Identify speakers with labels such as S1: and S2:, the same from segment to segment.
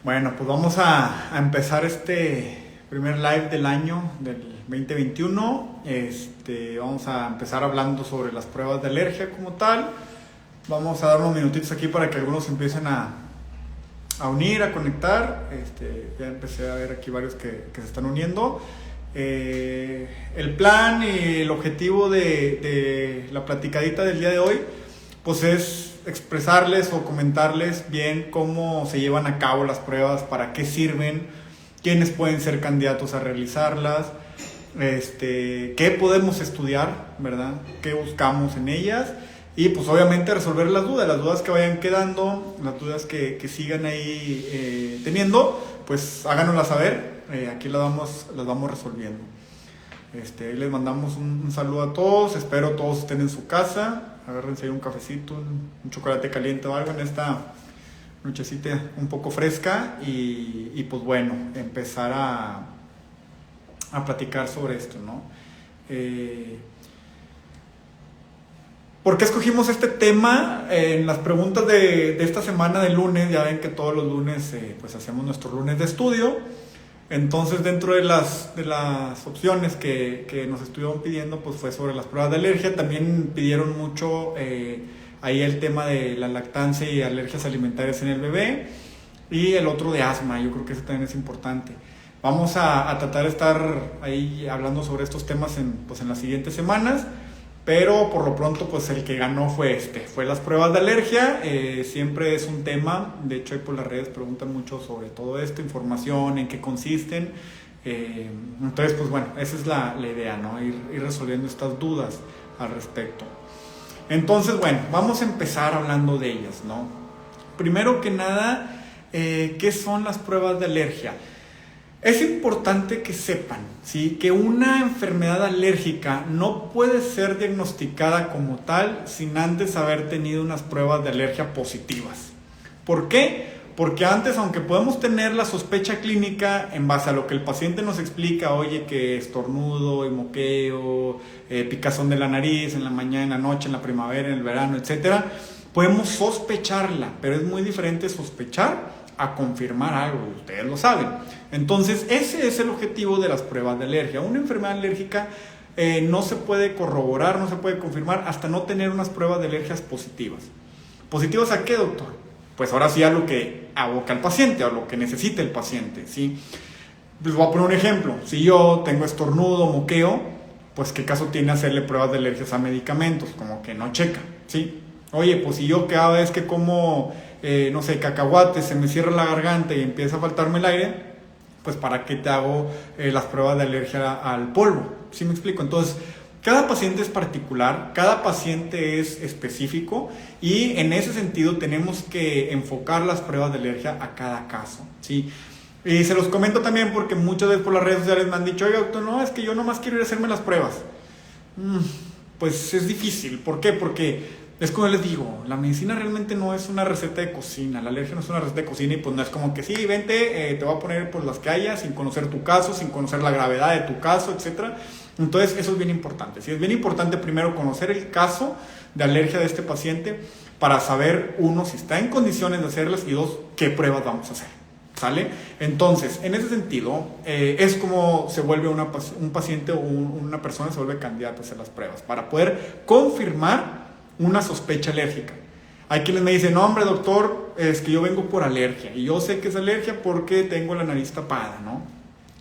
S1: Bueno, pues vamos a empezar este primer live del año del 2021. Vamos a empezar hablando sobre las pruebas de alergia como tal. Vamos a dar unos minutitos aquí para que algunos empiecen a unir, a conectar. Ya empecé a ver aquí varios que se están uniendo. El plan y el objetivo de la platicadita del día de hoy, pues es expresarles o comentarles bien cómo se llevan a cabo las pruebas, para qué sirven, quiénes pueden ser candidatos a realizarlas, qué podemos estudiar, ¿verdad? Qué buscamos en ellas y pues obviamente resolver las dudas que vayan quedando, las dudas que sigan ahí teniendo, pues háganoslas saber, aquí las vamos resolviendo. Ahí les mandamos un saludo a todos, espero todos estén en su casa. Agárrense ahí un cafecito, un chocolate caliente o algo en esta nochecita un poco fresca y pues bueno, empezar a platicar sobre esto, ¿no? ¿Por qué escogimos este tema? En las preguntas de esta semana de lunes, ya ven que todos los lunes pues hacemos nuestro lunes de estudio. Entonces, dentro de las opciones que nos estuvieron pidiendo, pues fue sobre las pruebas de alergia. También pidieron mucho ahí el tema de la lactancia y alergias alimentarias en el bebé, y el otro de asma. Yo creo que ese también es importante. Vamos a tratar de estar ahí hablando sobre estos temas en las siguientes semanas, pero por lo pronto pues el que ganó fue las pruebas de alergia. Siempre es un tema, de hecho ahí por las redes preguntan mucho sobre todo esto, información, en qué consisten. Entonces pues bueno, esa es la idea, ¿no? Ir resolviendo estas dudas al respecto. Entonces bueno, vamos a empezar hablando de ellas, ¿no? Primero que nada, ¿qué son las pruebas de alergia? Es importante que sepan, ¿sí?, que una enfermedad alérgica no puede ser diagnosticada como tal sin antes haber tenido unas pruebas de alergia positivas. ¿Por qué? Porque antes, aunque podemos tener la sospecha clínica en base a lo que el paciente nos explica, oye, que estornudo, moqueo, picazón de la nariz en la mañana, en la noche, en la primavera, en el verano, etc., podemos sospecharla, pero es muy diferente sospechar a confirmar algo, ustedes lo saben. Entonces ese es el objetivo de las pruebas de alergia. Una enfermedad alérgica no se puede corroborar, no se puede confirmar hasta no tener unas pruebas de alergias positivas. ¿Positivas a qué, doctor? Pues ahora sí a lo que aboca el paciente, a lo que necesita el paciente, ¿sí? Les voy a poner un ejemplo. Si yo tengo estornudo, moqueo, pues qué caso tiene hacerle pruebas de alergias a medicamentos, como que no checa, ¿sí? Oye, pues si yo cada vez que como no sé, cacahuates, se me cierra la garganta y empieza a faltarme el aire, pues ¿para qué te hago las pruebas de alergia al polvo? ¿Sí me explico? Entonces, cada paciente es particular, cada paciente es específico, y en ese sentido tenemos que enfocar las pruebas de alergia a cada caso, ¿sí? Y se los comento también porque muchas veces por las redes sociales me han dicho, oye, doctor, no, es que yo nomás quiero ir a hacerme las pruebas. Pues es difícil. ¿Por qué? Porque es como les digo, la medicina realmente no es una receta de cocina, la alergia no es una receta de cocina, y pues no es como que sí, vente, te voy a poner por las que haya, sin conocer tu caso, sin conocer la gravedad de tu caso, etc. Entonces eso es bien importante, ¿sí? Es bien importante primero conocer el caso de alergia de este paciente para saber, uno, si está en condiciones de hacerlas, y dos, qué pruebas vamos a hacer, ¿sale? Entonces, en ese sentido, es como se vuelve un paciente o una persona se vuelve candidata a hacer las pruebas, para poder confirmar una sospecha alérgica. Hay quienes me dicen, no hombre doctor, es que yo vengo por alergia, y yo sé que es alergia porque tengo la nariz tapada, ¿no?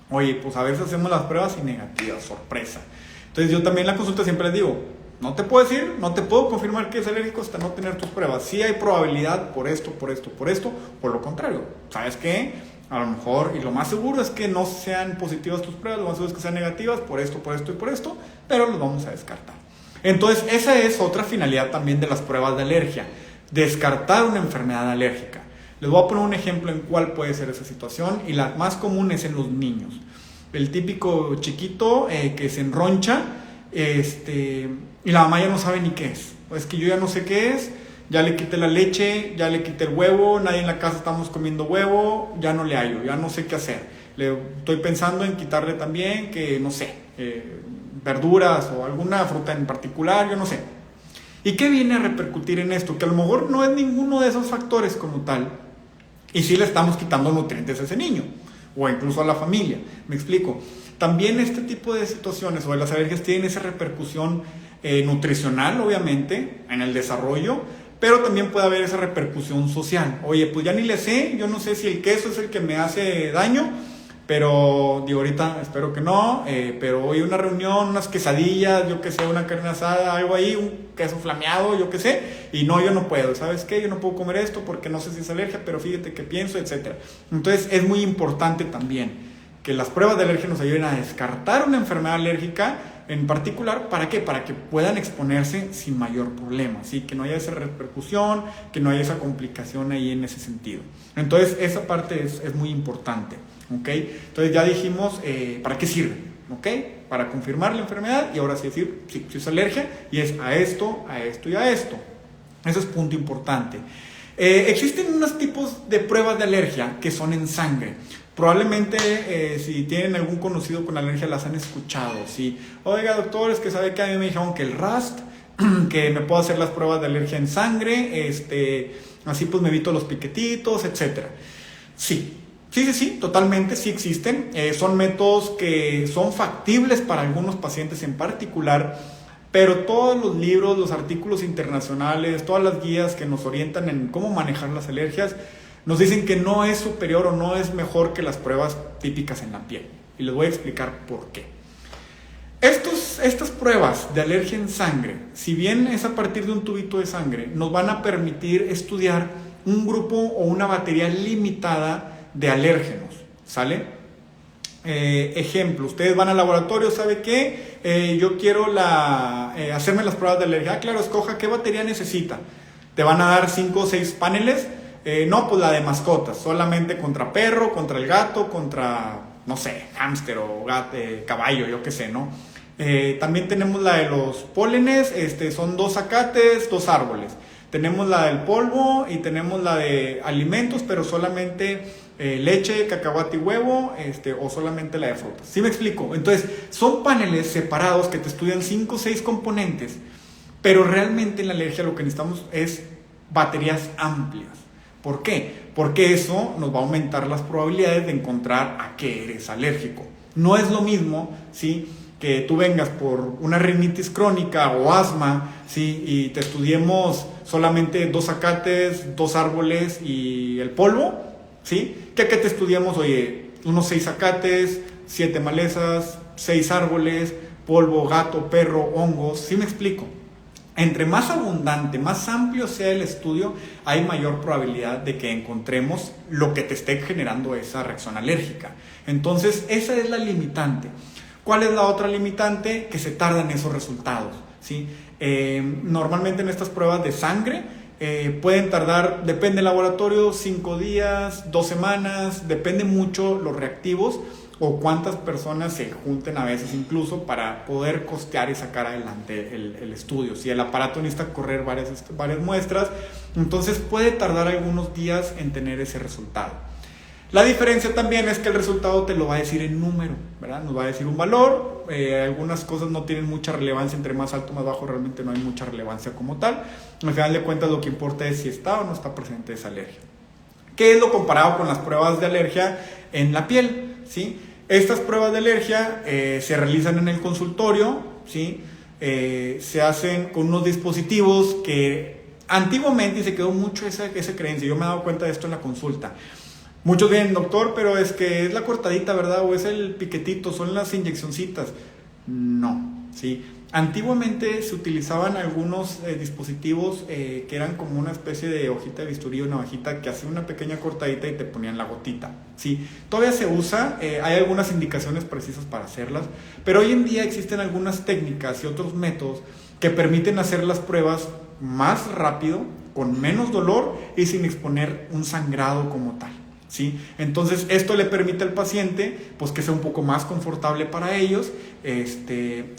S1: Oye, pues a veces hacemos las pruebas y negativas, sorpresa. Entonces yo también en la consulta siempre les digo, no te puedo decir, no te puedo confirmar que es alérgico hasta no tener tus pruebas. Sí hay probabilidad por esto, por lo contrario, ¿sabes qué? A lo mejor, y lo más seguro es que no sean positivas tus pruebas, lo más seguro es que sean negativas por esto, pero los vamos a descartar. Entonces, esa es otra finalidad también de las pruebas de alergia, descartar una enfermedad alérgica. Les voy a poner un ejemplo en cuál puede ser esa situación, y la más común es en los niños. El típico chiquito que se enroncha y la mamá ya no sabe ni qué es. Es que yo ya no sé qué es, ya le quité la leche, ya le quité el huevo, nadie en la casa estamos comiendo huevo, ya no le hallo, ya no sé qué hacer. Le estoy pensando en quitarle también, que no sé, verduras o alguna fruta en particular, yo no sé. ¿Y qué viene a repercutir en esto? Que a lo mejor no es ninguno de esos factores como tal, Y sí le estamos quitando nutrientes a ese niño o incluso a la familia. ¿Me explico? También este tipo de situaciones o de las alergias tienen esa repercusión nutricional, obviamente, en el desarrollo, pero también puede haber esa repercusión social. Oye, pues ya ni le sé, yo no sé si el queso es el que me hace daño, pero digo ahorita, espero que no, pero hoy una reunión, unas quesadillas, yo que sé, una carne asada, algo ahí, un queso flameado, yo que sé, y no, yo no puedo, ¿sabes qué? Yo no puedo comer esto porque no sé si es alergia, pero fíjate que pienso, etcétera. Entonces es muy importante también que las pruebas de alergia nos ayuden a descartar una enfermedad alérgica en particular. ¿Para qué? Para que puedan exponerse sin mayor problema, ¿sí? Que no haya esa repercusión, que no haya esa complicación ahí en ese sentido. Entonces esa parte es muy importante, ¿ok? Entonces ya dijimos para qué sirve, ¿ok? Para confirmar la enfermedad y ahora sí decir si es alergia y es a esto, a esto y a esto. Ese es punto importante. Existen unos tipos de pruebas de alergia que son en sangre. Probablemente si tienen algún conocido con alergia las han escuchado, ¿sí? Oiga, doctor, es que sabe que a mí me dijeron que el RAST, que me puedo hacer las pruebas de alergia en sangre, así pues me evito los piquetitos, etcétera. Sí, totalmente, sí existen. Son métodos que son factibles para algunos pacientes en particular, pero todos los libros, los artículos internacionales, todas las guías que nos orientan en cómo manejar las alergias, nos dicen que no es superior o no es mejor que las pruebas típicas en la piel. Y les voy a explicar por qué. Estas pruebas de alergia en sangre, si bien es a partir de un tubito de sangre, nos van a permitir estudiar un grupo o una batería limitada de alérgenos, ¿sale? Ejemplo, ustedes van al laboratorio, ¿sabe qué? Yo quiero hacerme las pruebas de alergia. Claro, escoja qué batería necesita. Te van a dar 5 o 6 paneles. No, pues la de mascotas, solamente contra perro, contra el gato, contra, no sé, hámster o gato, caballo, yo qué sé, ¿no? También tenemos la de los pólenes, son 2 zacates, 2 árboles. Tenemos la del polvo y tenemos la de alimentos, pero solamente leche, cacahuate y huevo, o solamente la de frutas. ¿Sí me explico? Entonces, son paneles separados que te estudian 5 o 6 componentes, pero realmente en la alergia lo que necesitamos es baterías amplias. ¿Por qué? Porque eso nos va a aumentar las probabilidades de encontrar a qué eres alérgico. No es lo mismo, ¿sí?, que tú vengas por una rinitis crónica o asma, ¿sí?, y te estudiemos solamente 2 zacates, 2 árboles y el polvo, ¿sí?, que te estudiamos, oye, unos 6 zacates, 7 malezas, 6 árboles, polvo, gato, perro, hongos. ¿Sí me explico? Entre más abundante, más amplio sea el estudio, hay mayor probabilidad de que encontremos lo que te esté generando esa reacción alérgica. Entonces, esa es la limitante. ¿Cuál es la otra limitante? Que se tardan esos resultados, ¿sí? Normalmente en estas pruebas de sangre pueden tardar, depende del laboratorio, 5 días, 2 semanas, depende mucho los reactivos o cuántas personas se junten a veces incluso para poder costear y sacar adelante el estudio. Si el aparato necesita correr varias muestras, entonces puede tardar algunos días en tener ese resultado. La diferencia también es que el resultado te lo va a decir en número, ¿verdad? Nos va a decir un valor, algunas cosas no tienen mucha relevancia, entre más alto, más bajo, realmente no hay mucha relevancia como tal. Al final de cuentas lo que importa es si está o no está presente esa alergia. ¿Qué es lo comparado con las pruebas de alergia en la piel? ¿Sí? Estas pruebas de alergia se realizan en el consultorio, ¿sí? Se hacen con unos dispositivos que antiguamente, y se quedó mucho esa creencia, yo me he dado cuenta de esto en la consulta. Muchos dicen, doctor, pero es que es la cortadita, ¿verdad? O es el piquetito, son las inyeccioncitas. No, ¿sí? Antiguamente se utilizaban algunos dispositivos que eran como una especie de hojita de bisturí o navajita que hacía una pequeña cortadita y te ponían la gotita, ¿sí? Todavía se usa, hay algunas indicaciones precisas para hacerlas, pero hoy en día existen algunas técnicas y otros métodos que permiten hacer las pruebas más rápido, con menos dolor y sin exponer un sangrado como tal, ¿sí? Entonces esto le permite al paciente pues que sea un poco más confortable para ellos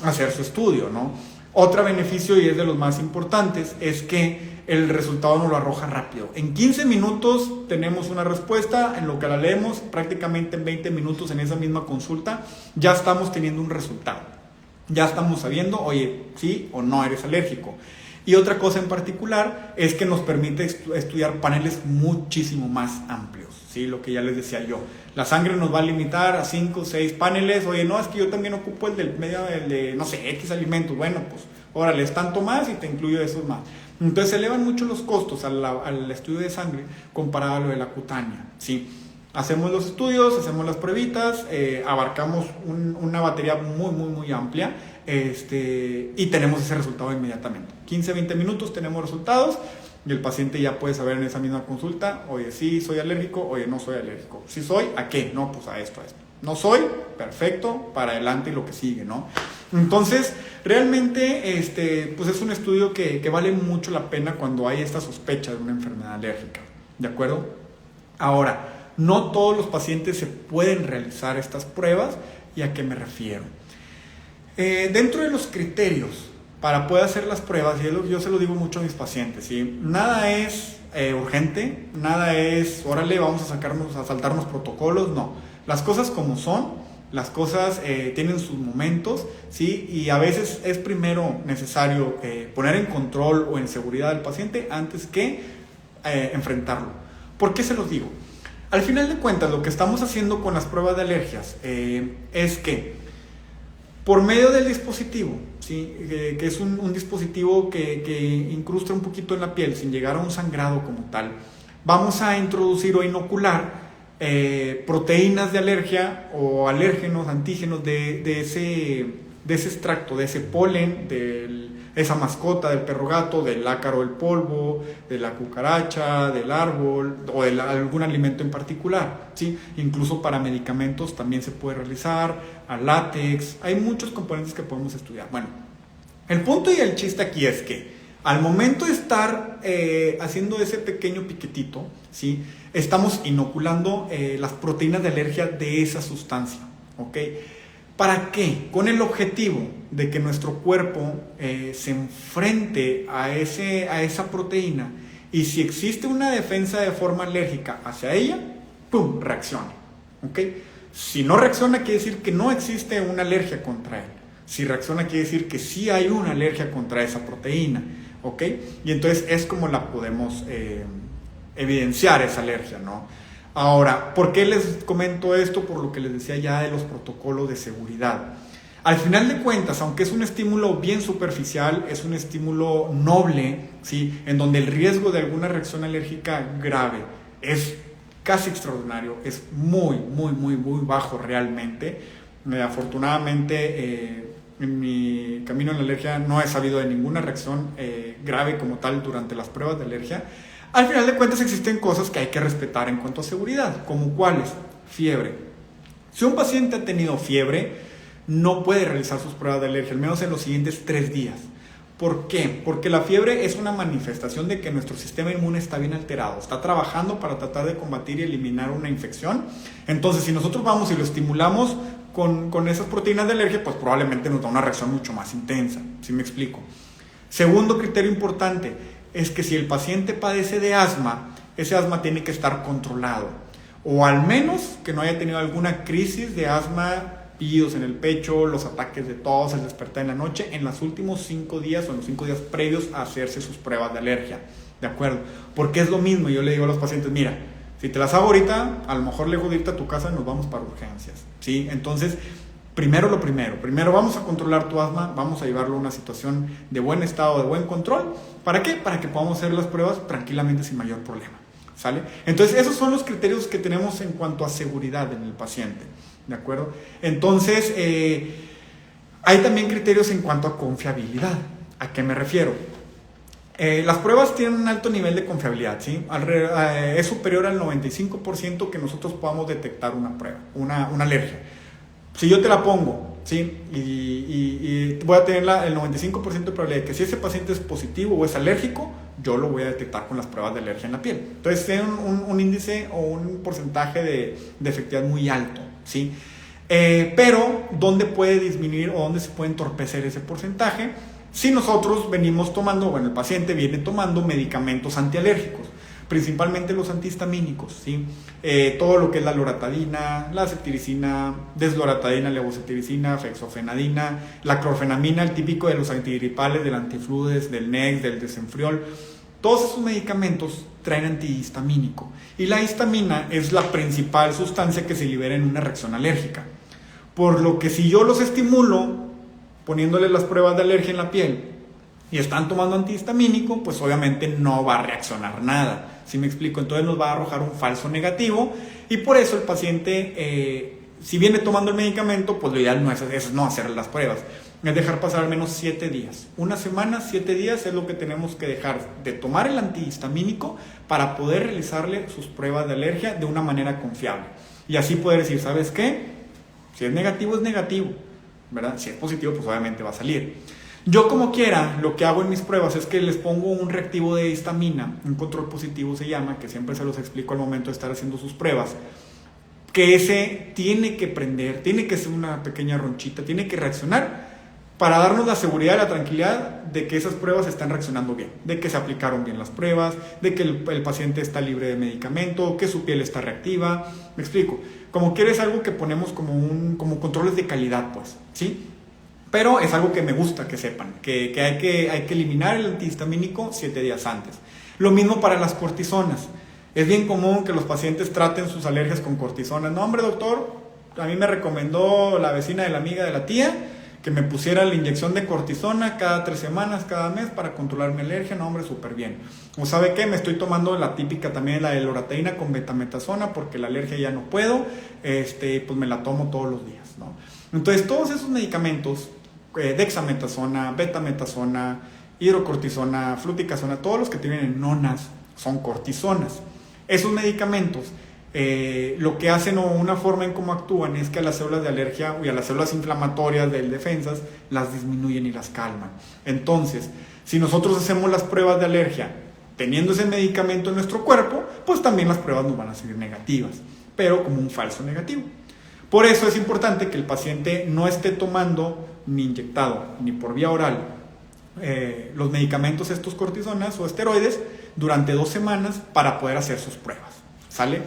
S1: hacer su estudio, ¿no? Otro beneficio, y es de los más importantes, es que el resultado nos lo arroja rápido. En 15 minutos tenemos una respuesta, en lo que la leemos prácticamente en 20 minutos en esa misma consulta ya estamos teniendo un resultado, ya estamos sabiendo, oye, sí o no eres alérgico. Y otra cosa en particular es que nos permite estudiar paneles muchísimo más amplios, ¿sí? Lo que ya les decía yo. La sangre nos va a limitar a 5 o 6 paneles. Oye, no, es que yo también ocupo el del medio, el de, no sé, X alimentos. Bueno, pues, órale, es tanto más y te incluyo esos más. Entonces se elevan mucho los costos al estudio de sangre comparado a lo de la cutánea, ¿sí? Hacemos los estudios, hacemos las pruebitas, abarcamos una batería muy amplia, y tenemos ese resultado inmediatamente. 15-20 minutos tenemos resultados y el paciente ya puede saber en esa misma consulta, oye, sí soy alérgico, oye, no soy alérgico. ¿Sí soy? ¿A qué? No, pues a esto. No soy, perfecto, para adelante y lo que sigue, ¿no? Entonces, realmente, pues es un estudio que vale mucho la pena cuando hay esta sospecha de una enfermedad alérgica, ¿de acuerdo? Ahora, no todos los pacientes se pueden realizar estas pruebas. ¿Y a qué me refiero? Dentro de los criterios para poder hacer las pruebas, y yo se lo digo mucho a mis pacientes, ¿sí? Nada es urgente, nada es, órale, vamos a saltarnos protocolos, no. Las cosas como son, las cosas tienen sus momentos, ¿sí? Y a veces es primero necesario poner en control o en seguridad al paciente antes que enfrentarlo. ¿Por qué se los digo? Al final de cuentas, lo que estamos haciendo con las pruebas de alergias es que por medio del dispositivo, ¿sí? Que es un dispositivo que incrusta un poquito en la piel sin llegar a un sangrado como tal, vamos a introducir o inocular proteínas de alergia o alérgenos, antígenos de ese extracto, de ese polen, de esa mascota del perro gato, del ácaro del polvo, de la cucaracha, del árbol o de algún alimento en particular, ¿sí? Incluso para medicamentos también se puede realizar, a látex, hay muchos componentes que podemos estudiar. Bueno, el punto y el chiste aquí es que al momento de estar haciendo ese pequeño piquetito, ¿sí? Estamos inoculando las proteínas de alergia de esa sustancia, ¿ok? ¿Para qué? Con el objetivo de que nuestro cuerpo se enfrente a esa proteína y si existe una defensa de forma alérgica hacia ella, ¡pum!, reaccione, ¿ok? Si no reacciona quiere decir que no existe una alergia contra él. Si reacciona quiere decir que sí hay una alergia contra esa proteína, ¿ok? Y entonces es como la podemos evidenciar esa alergia, ¿no? Ahora, ¿por qué les comento esto? Por lo que les decía ya de los protocolos de seguridad. Al final de cuentas, aunque es un estímulo bien superficial, es un estímulo noble, ¿sí? En donde el riesgo de alguna reacción alérgica grave es casi extraordinario, es muy bajo realmente. Afortunadamente, en mi camino en la alergia no he sabido de ninguna reacción grave como tal durante las pruebas de alergia. Al final de cuentas existen cosas que hay que respetar en cuanto a seguridad, como cuáles: fiebre. Si un paciente ha tenido fiebre, no puede realizar sus pruebas de alergia, al menos en los siguientes 3 días. ¿Por qué? Porque la fiebre es una manifestación de que nuestro sistema inmune está bien alterado, está trabajando para tratar de combatir y eliminar una infección. Entonces, si nosotros vamos y lo estimulamos con esas proteínas de alergia, pues probablemente nos da una reacción mucho más intensa. ¿Sí me explico? Segundo criterio importante es que si el paciente padece de asma, ese asma tiene que estar controlado, o al menos que no haya tenido alguna crisis de asma, pillidos en el pecho, los ataques de tos, el despertar en la noche, en los últimos 5 días o en los 5 días previos a hacerse sus pruebas de alergia, ¿de acuerdo? Porque es lo mismo, yo le digo a los pacientes, mira, si te las hago ahorita, a lo mejor lejos de irte a tu casa nos vamos para urgencias, ¿sí? Entonces, primero vamos a controlar tu asma, vamos a llevarlo a una situación de buen estado, de buen control. ¿Para qué? Para que podamos hacer las pruebas tranquilamente sin mayor problema, ¿sale? Entonces esos son los criterios que tenemos en cuanto a seguridad en el paciente, ¿de acuerdo? Entonces hay también criterios en cuanto a confiabilidad. ¿A qué me refiero? Las pruebas tienen un alto nivel de confiabilidad, ¿sí? Es superior al 95% que nosotros podamos detectar una prueba, una alergia. Si yo te la pongo, ¿sí? Y voy a tener el 95% de probabilidad de que si ese paciente es positivo o es alérgico, yo lo voy a detectar con las pruebas de alergia en la piel. Entonces tiene un índice o un porcentaje de efectividad muy alto, ¿sí? Pero, ¿dónde puede disminuir o dónde se puede entorpecer ese porcentaje? Si nosotros venimos tomando, bueno, el paciente viene tomando medicamentos antialérgicos. principalmente los antihistamínicos, ¿sí? Todo lo que es la loratadina, la ceftiricina, desloratadina, levocetirizina, fexofenadina, la clorfenamina, el típico de los antigripales, del antifludes, del Nex, del desenfriol. Todos esos medicamentos traen antihistamínico y la histamina es la principal sustancia que se libera en una reacción alérgica. Por lo que si yo los estimulo poniéndoles las pruebas de alergia en la piel y están tomando antihistamínico, pues obviamente no va a reaccionar nada. ¿Sí me explico? Entonces nos va a arrojar un falso negativo y por eso el paciente, si viene tomando el medicamento, pues lo ideal no es no hacer las pruebas. Es dejar pasar al menos 7 días. Una semana, 7 días es lo que tenemos que dejar de tomar el antihistamínico para poder realizarle sus pruebas de alergia de una manera confiable. Y así poder decir, ¿sabes qué? Si es negativo, ¿verdad? Si es positivo, pues obviamente va a salir. Yo como quiera, lo que hago en mis pruebas es que les pongo un reactivo de histamina, un control positivo se llama, que siempre se los explico al momento de estar haciendo sus pruebas, que ese tiene que prender, tiene que ser una pequeña ronchita, tiene que reaccionar para darnos la seguridad y la tranquilidad de que esas pruebas están reaccionando bien, de que se aplicaron bien las pruebas, de que el paciente está libre de medicamento, que su piel está reactiva. Me explico. Como quiera es algo que ponemos como controles de calidad, pues, ¿sí? Pero es algo que me gusta que sepan, que hay que eliminar el antihistamínico 7 días antes. Lo mismo para las cortisonas. Es bien común que los pacientes traten sus alergias con cortisonas. No, hombre, doctor, a mí me recomendó la vecina de la amiga de la tía que me pusiera la inyección de cortisona cada 3 semanas, cada mes para controlar mi alergia. No, hombre, súper bien. O ¿sabe qué? Me estoy tomando la típica también, la de loratadina con betametasona porque la alergia ya no puedo, pues me la tomo todos los días, ¿no? Entonces todos esos medicamentos, dexametasona, betametasona, hidrocortisona, fluticasona, todos los que tienen nonas son cortisonas. Esos medicamentos lo que hacen o una forma en cómo actúan es que a las células de alergia y a las células inflamatorias de defensas las disminuyen y las calman. Entonces, si nosotros hacemos las pruebas de alergia teniendo ese medicamento en nuestro cuerpo, pues también las pruebas nos van a salir negativas, pero como un falso negativo. Por eso es importante que el paciente no esté tomando ni inyectado ni por vía oral los medicamentos estos cortisonas o esteroides durante 2 semanas para poder hacer sus pruebas, ¿sale?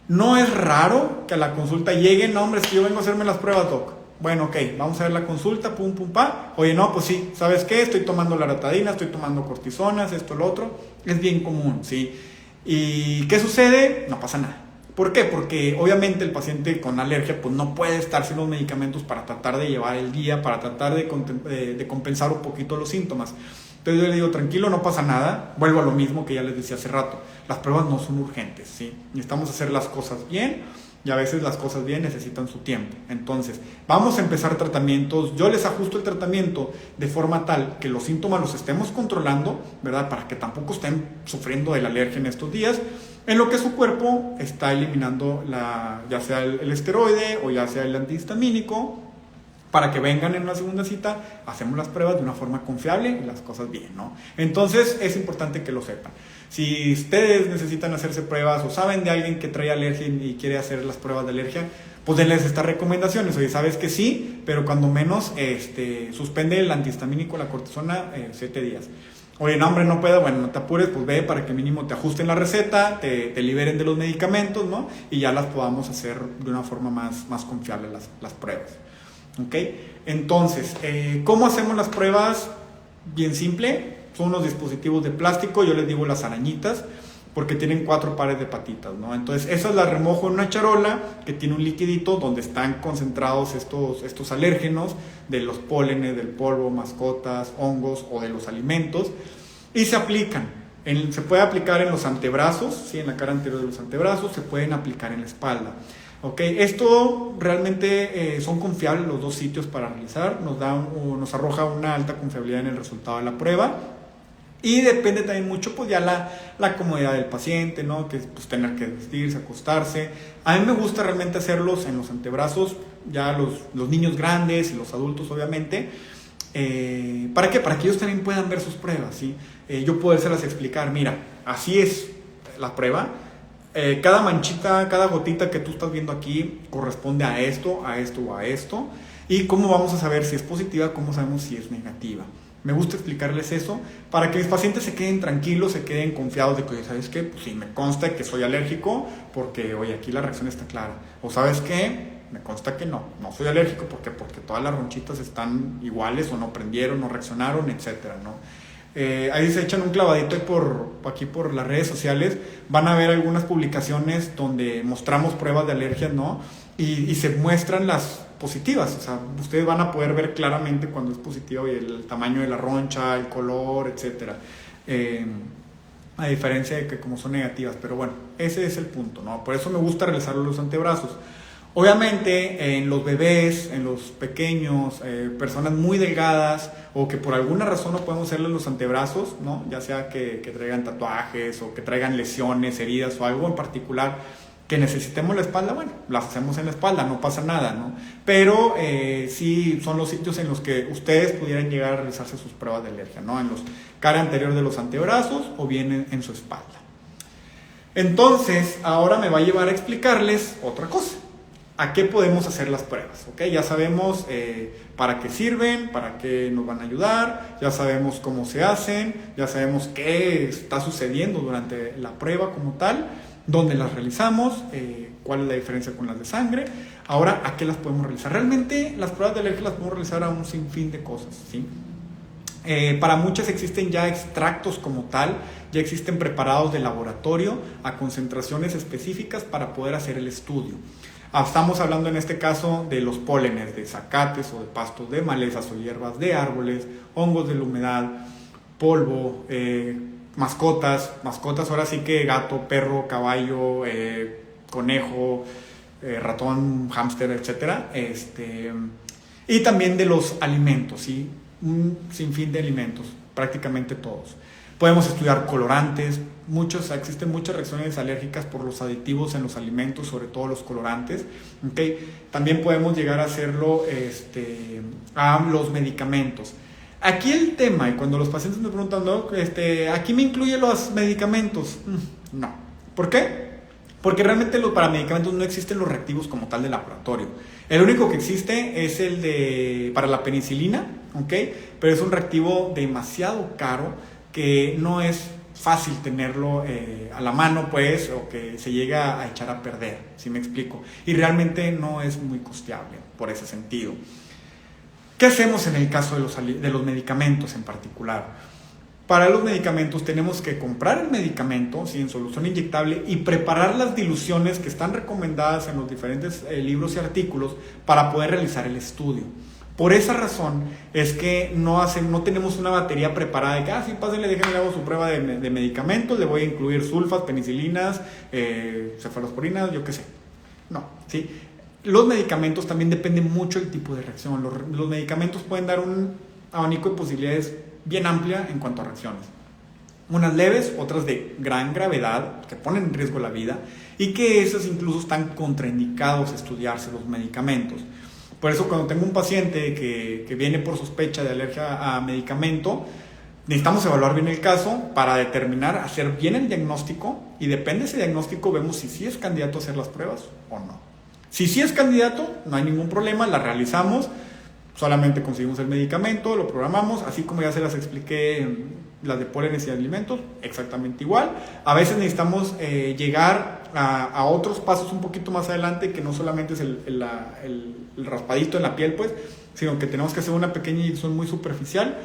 S1: No es raro que a la consulta lleguen, no, hombre, es que yo vengo a hacerme las pruebas, doc. Bueno, ok, vamos a ver la consulta, pum, pum, pa. Oye, no, pues sí, ¿sabes qué? Estoy tomando loratadina, estoy tomando cortisonas, esto, lo otro. Es bien común, ¿sí? ¿Y qué sucede? No pasa nada. ¿Por qué? Porque obviamente el paciente con alergia pues no puede estar sin los medicamentos para tratar de llevar el día, para tratar de compensar un poquito los síntomas. Entonces yo le digo, tranquilo, no pasa nada. Vuelvo a lo mismo que ya les decía hace rato. Las pruebas no son urgentes, ¿sí? Necesitamos hacer las cosas bien y a veces las cosas bien necesitan su tiempo. Entonces, vamos a empezar tratamientos. Yo les ajusto el tratamiento de forma tal que los síntomas los estemos controlando, ¿verdad? Para que tampoco estén sufriendo de la alergia en estos días, en lo que su cuerpo está eliminando ya sea el esteroide o ya sea el antihistamínico. Para que vengan en una segunda cita, hacemos las pruebas de una forma confiable y las cosas bien, ¿no? Entonces es importante que lo sepan. Si ustedes necesitan hacerse pruebas o saben de alguien que trae alergia y quiere hacer las pruebas de alergia, pues denles estas recomendaciones. Oye, sabes que sí, pero cuando menos suspende el antihistamínico, la cortisona, 7 días. Oye, no, hombre, no puedo, bueno, no te apures, pues ve para que mínimo te ajusten la receta, te liberen de los medicamentos, ¿no? Y ya las podamos hacer de una forma más confiable las pruebas. ¿Ok? Entonces, ¿cómo hacemos las pruebas? Bien simple, son unos dispositivos de plástico, yo les digo las arañitas, porque tienen 4 pares de patitas, ¿no? Entonces, esas las remojo en una charola que tiene un liquidito donde están concentrados estos alérgenos de los pólenes, del polvo, mascotas, hongos o de los alimentos, y se aplican. Se puede aplicar en los antebrazos, ¿sí? En la cara anterior de los antebrazos, se pueden aplicar en la espalda. Okay. Esto realmente son confiables los 2 sitios para realizar, nos arroja una alta confiabilidad en el resultado de la prueba y depende también mucho pues ya la comodidad del paciente, ¿no? Que pues tener que vestirse, acostarse. A mí me gusta realmente hacerlos en los antebrazos, ya los niños grandes y los adultos obviamente. ¿Para qué? Para que ellos también puedan ver sus pruebas, ¿sí? Yo puedo hacerlas explicar, mira, así es la prueba. Cada manchita, cada gotita que tú estás viendo aquí corresponde a esto o a esto. ¿Y cómo vamos a saber si es positiva? ¿Cómo sabemos si es negativa? Me gusta explicarles eso para que mis pacientes se queden tranquilos, se queden confiados de que, ¿sabes qué? Pues sí, me consta que soy alérgico porque, oye, aquí la reacción está clara. O ¿sabes qué? Me consta que no soy alérgico porque todas las ronchitas están iguales o no prendieron, no reaccionaron, etcétera, ¿no? Ahí se echan un clavadito aquí por las redes sociales, van a ver algunas publicaciones donde mostramos pruebas de alergias, ¿no? Y se muestran las positivas, o sea, ustedes van a poder ver claramente cuando es positivo y el tamaño de la roncha, el color, etcétera. A diferencia de que como son negativas, pero bueno, ese es el punto, ¿no? Por eso me gusta realizar los antebrazos. Obviamente en los bebés, en los pequeños, personas muy delgadas o que por alguna razón no podemos hacerles los antebrazos, ¿no? Ya sea que traigan tatuajes o que traigan lesiones, heridas o algo en particular que necesitemos la espalda, bueno, las hacemos en la espalda, no pasa nada, ¿no? Pero sí son los sitios en los que ustedes pudieran llegar a realizarse sus pruebas de alergia, ¿no? En los cara anterior de los antebrazos o bien en su espalda. Entonces, ahora me va a llevar a explicarles otra cosa. ¿A qué podemos hacer las pruebas? ¿Okay? Ya sabemos para qué sirven, para qué nos van a ayudar, ya sabemos cómo se hacen, ya sabemos qué está sucediendo durante la prueba como tal, dónde las realizamos, cuál es la diferencia con las de sangre. Ahora, ¿a qué las podemos realizar? Realmente las pruebas de alergia las podemos realizar a un sinfín de cosas, ¿sí? Para muchas existen ya extractos como tal, ya existen preparados de laboratorio a concentraciones específicas para poder hacer el estudio. Estamos hablando en este caso de los pólenes de zacates o de pastos de malezas o hierbas de árboles, hongos de la humedad, polvo, mascotas, ahora sí que gato, perro, caballo, conejo, ratón, hámster, etcétera, y también de los alimentos, ¿sí? Un sinfín de alimentos, prácticamente todos. Podemos estudiar colorantes, existen muchas reacciones alérgicas por los aditivos en los alimentos, sobre todo los colorantes, ¿okay? También podemos llegar a hacerlo a los medicamentos. Aquí el tema, y cuando los pacientes me preguntan, ¿no? ¿Aquí me incluye los medicamentos? No. ¿Por qué? Porque realmente para medicamentos no existen los reactivos como tal de laboratorio. El único que existe es para la penicilina, ¿okay? Pero es un reactivo demasiado caro que no es fácil tenerlo a la mano, pues, o que se llega a echar a perder, ¿sí me explico? Y realmente no es muy costeable por ese sentido. ¿Qué hacemos en el caso de los medicamentos en particular? Para los medicamentos tenemos que comprar el medicamento, ¿sí? En solución inyectable y preparar las diluciones que están recomendadas en los diferentes libros y artículos para poder realizar el estudio. Por esa razón es que no tenemos una batería preparada de que, sí, pásenle, déjenme, le hago su prueba de medicamentos, le voy a incluir sulfas, penicilinas, cefalosporinas, yo qué sé. No, ¿sí? Los medicamentos también dependen mucho del tipo de reacción. Los medicamentos pueden dar un abanico de posibilidades bien amplia en cuanto a reacciones. Unas leves, otras de gran gravedad, que ponen en riesgo la vida, y que esas incluso están contraindicados a estudiarse los medicamentos. Por eso cuando tengo un paciente que viene por sospecha de alergia a medicamento, necesitamos evaluar bien el caso para determinar, hacer bien el diagnóstico, y depende de ese diagnóstico vemos si sí es candidato a hacer las pruebas o no. Si sí es candidato, no hay ningún problema, la realizamos, solamente conseguimos el medicamento, lo programamos, así como ya se las expliqué, las de pólenes y alimentos, exactamente igual. A veces necesitamos llegar a otros pasos un poquito más adelante, que no solamente es el raspadito en la piel, pues, sino que tenemos que hacer una pequeña inyección muy superficial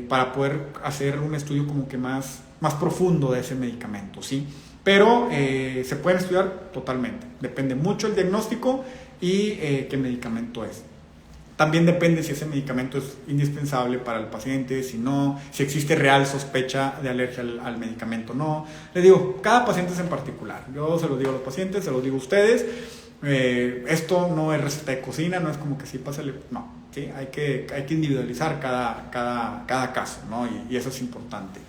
S1: para poder hacer un estudio como que más profundo de ese medicamento, ¿sí? Pero se pueden estudiar totalmente, depende mucho el diagnóstico y qué medicamento es. También depende si ese medicamento es indispensable para el paciente, si no, si existe real sospecha de alergia al medicamento o no. Les digo, cada paciente es en particular. Yo se los digo a los pacientes, se los digo a ustedes. Esto no es receta de cocina, no es como que sí, pásale. No, ¿sí? Hay que individualizar cada caso, ¿no? Y eso es importante.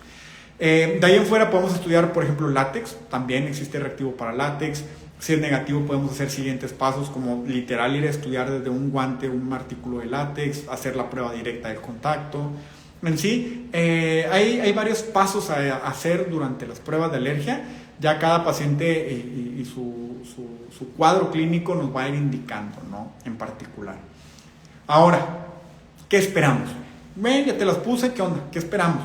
S1: De ahí en fuera podemos estudiar, por ejemplo, látex. También existe reactivo para látex. Si es negativo podemos hacer siguientes pasos, como literal ir a estudiar desde un guante, un artículo de látex, hacer la prueba directa del contacto. En sí, hay varios pasos a hacer durante las pruebas de alergia. Ya cada paciente y su cuadro clínico nos va a ir indicando, ¿no? En particular. Ahora, ¿qué esperamos? ven, ya te las puse, ¿qué onda? ¿Qué esperamos?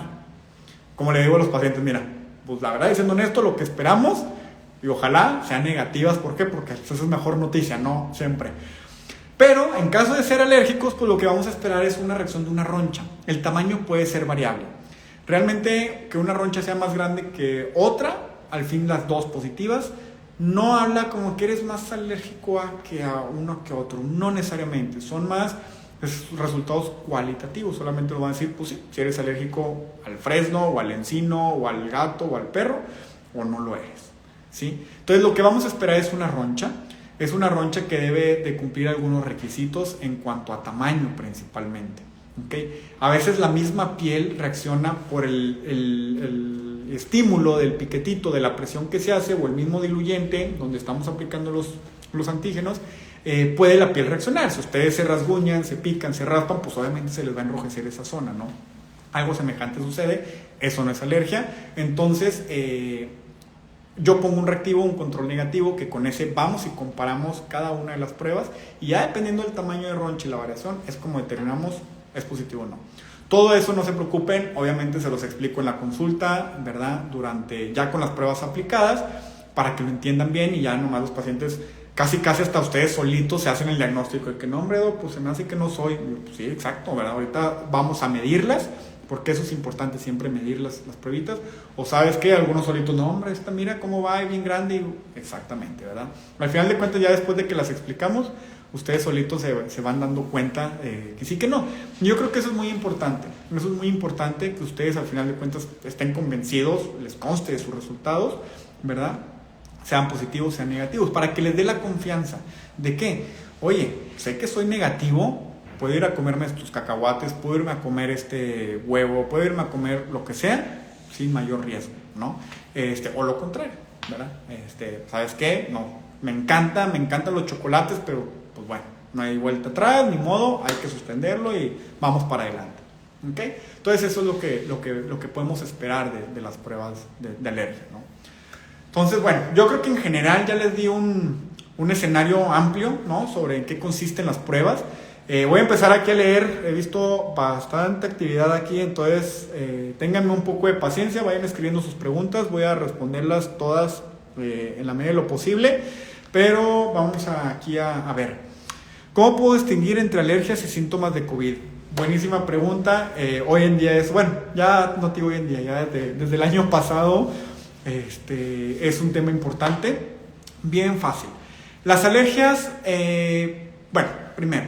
S1: Como le digo a los pacientes, mira, pues la verdad, siendo honesto, lo que esperamos, y ojalá sean negativas, ¿por qué? Porque eso es mejor noticia, no siempre. Pero en caso de ser alérgicos, pues lo que vamos a esperar es una reacción de una roncha. El tamaño puede ser variable. Realmente que una roncha sea más grande que otra, al fin las dos positivas, no habla como que eres más alérgico que a uno que a otro. No necesariamente, son más resultados cualitativos. Solamente lo van a decir, pues sí, si eres alérgico al fresno, o al encino, o al gato, o al perro, o no lo eres, ¿sí? Entonces lo que vamos a esperar es una roncha. Es una roncha que debe de cumplir algunos requisitos en cuanto a tamaño principalmente, ¿okay? A veces la misma piel reacciona por el estímulo del piquetito, de la presión que se hace, o el mismo diluyente donde estamos aplicando los antígenos, puede la piel reaccionar. Si ustedes se rasguñan, se pican, se raspan, pues obviamente se les va a enrojecer esa zona, ¿no? Algo semejante sucede, eso no es alergia. Entonces, yo pongo un reactivo, un control negativo, que con ese vamos y comparamos cada una de las pruebas, y ya dependiendo del tamaño de roncha y la variación, es como determinamos es positivo o no. Todo eso no se preocupen, obviamente se los explico en la consulta, ¿verdad? Ya con las pruebas aplicadas, para que lo entiendan bien, y ya nomás los pacientes, casi hasta ustedes solitos se hacen el diagnóstico de que no, hombre, pues se me hace que no soy. Pues sí, exacto, ¿verdad? Ahorita vamos a medirlas, porque eso es importante, siempre medir las pruebitas. O sabes que algunos solitos, no, hombre, esta mira cómo va, es bien grande. Exactamente, ¿verdad? Al final de cuentas, ya después de que las explicamos, ustedes solitos se van dando cuenta que sí, que no. Yo creo que eso es muy importante. Eso es muy importante, que ustedes al final de cuentas estén convencidos, les conste de sus resultados, ¿verdad? Sean positivos, sean negativos, para que les dé la confianza de que, oye, sé que soy negativo, puedo ir a comerme estos cacahuates, puedo irme a comer este huevo, puedo irme a comer lo que sea sin mayor riesgo, ¿no? O lo contrario, ¿verdad? ¿Sabes qué? No, me encantan los chocolates, pero pues bueno, no hay vuelta atrás, ni modo, hay que suspenderlo y vamos para adelante, ¿ok? Entonces eso es lo que podemos esperar de las pruebas de alergia, ¿no? Entonces, bueno, yo creo que en general ya les di un escenario amplio, ¿no? Sobre en qué consisten las pruebas. Voy a empezar aquí a leer, he visto bastante actividad aquí, entonces ténganme un poco de paciencia, vayan escribiendo sus preguntas, voy a responderlas todas en la medida de lo posible, pero vamos aquí a ver. ¿Cómo puedo distinguir entre alergias y síntomas de COVID? Buenísima pregunta. Hoy en día ya no digo hoy en día, ya desde el año pasado es un tema importante, bien fácil. Las alergias, primero,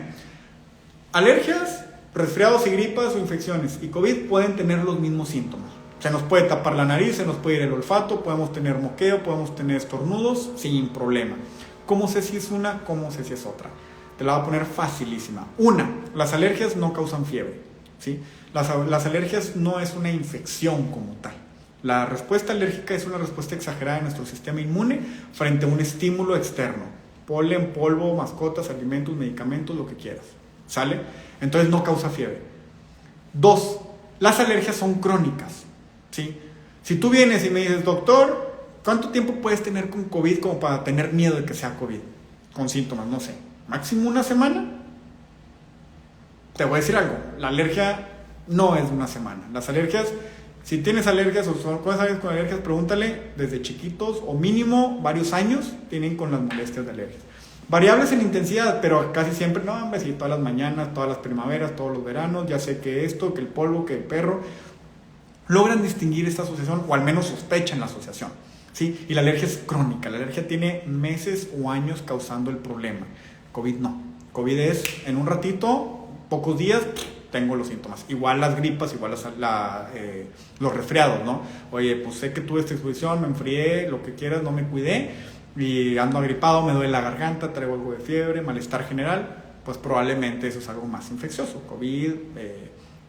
S1: alergias, resfriados y gripas o infecciones y COVID pueden tener los mismos síntomas. Se nos puede tapar la nariz, se nos puede ir el olfato, podemos tener moqueo, podemos tener estornudos sin problema. ¿Cómo sé si es una? ¿Cómo sé si es otra? Te la voy a poner facilísima. Las alergias no causan fiebre, ¿sí? Las alergias no es una infección como tal. La respuesta alérgica es una respuesta exagerada de nuestro sistema inmune frente a un estímulo externo. Polen, polvo, mascotas, alimentos, medicamentos, lo que quieras. ¿Sale? Entonces no causa fiebre. 2, las alergias son crónicas, ¿sí? Si tú vienes y me dices, doctor, ¿cuánto tiempo puedes tener con COVID como para tener miedo de que sea COVID? Con síntomas, no sé, máximo una semana. Te voy a decir algo, la alergia no es de una semana. Las alergias, si tienes alergias o cosas con alergias, pregúntale desde chiquitos o mínimo varios años tienen con las molestias de alergias. Variables en intensidad, pero casi siempre, no, hombre, sí, todas las mañanas, todas las primaveras, todos los veranos, ya sé que esto, que el polvo, que el perro, logran distinguir esta asociación, o al menos sospechan la asociación, ¿sí? Y la alergia es crónica, la alergia tiene meses o años causando el problema. COVID no, COVID es en un ratito, pocos días, tengo los síntomas. Igual las gripas, igual los resfriados, ¿no? Oye, pues sé que tuve esta exposición, me enfrié, lo que quieras, no me cuidé, y ando agripado, me duele la garganta, traigo algo de fiebre, malestar general, pues probablemente eso es algo más infeccioso, COVID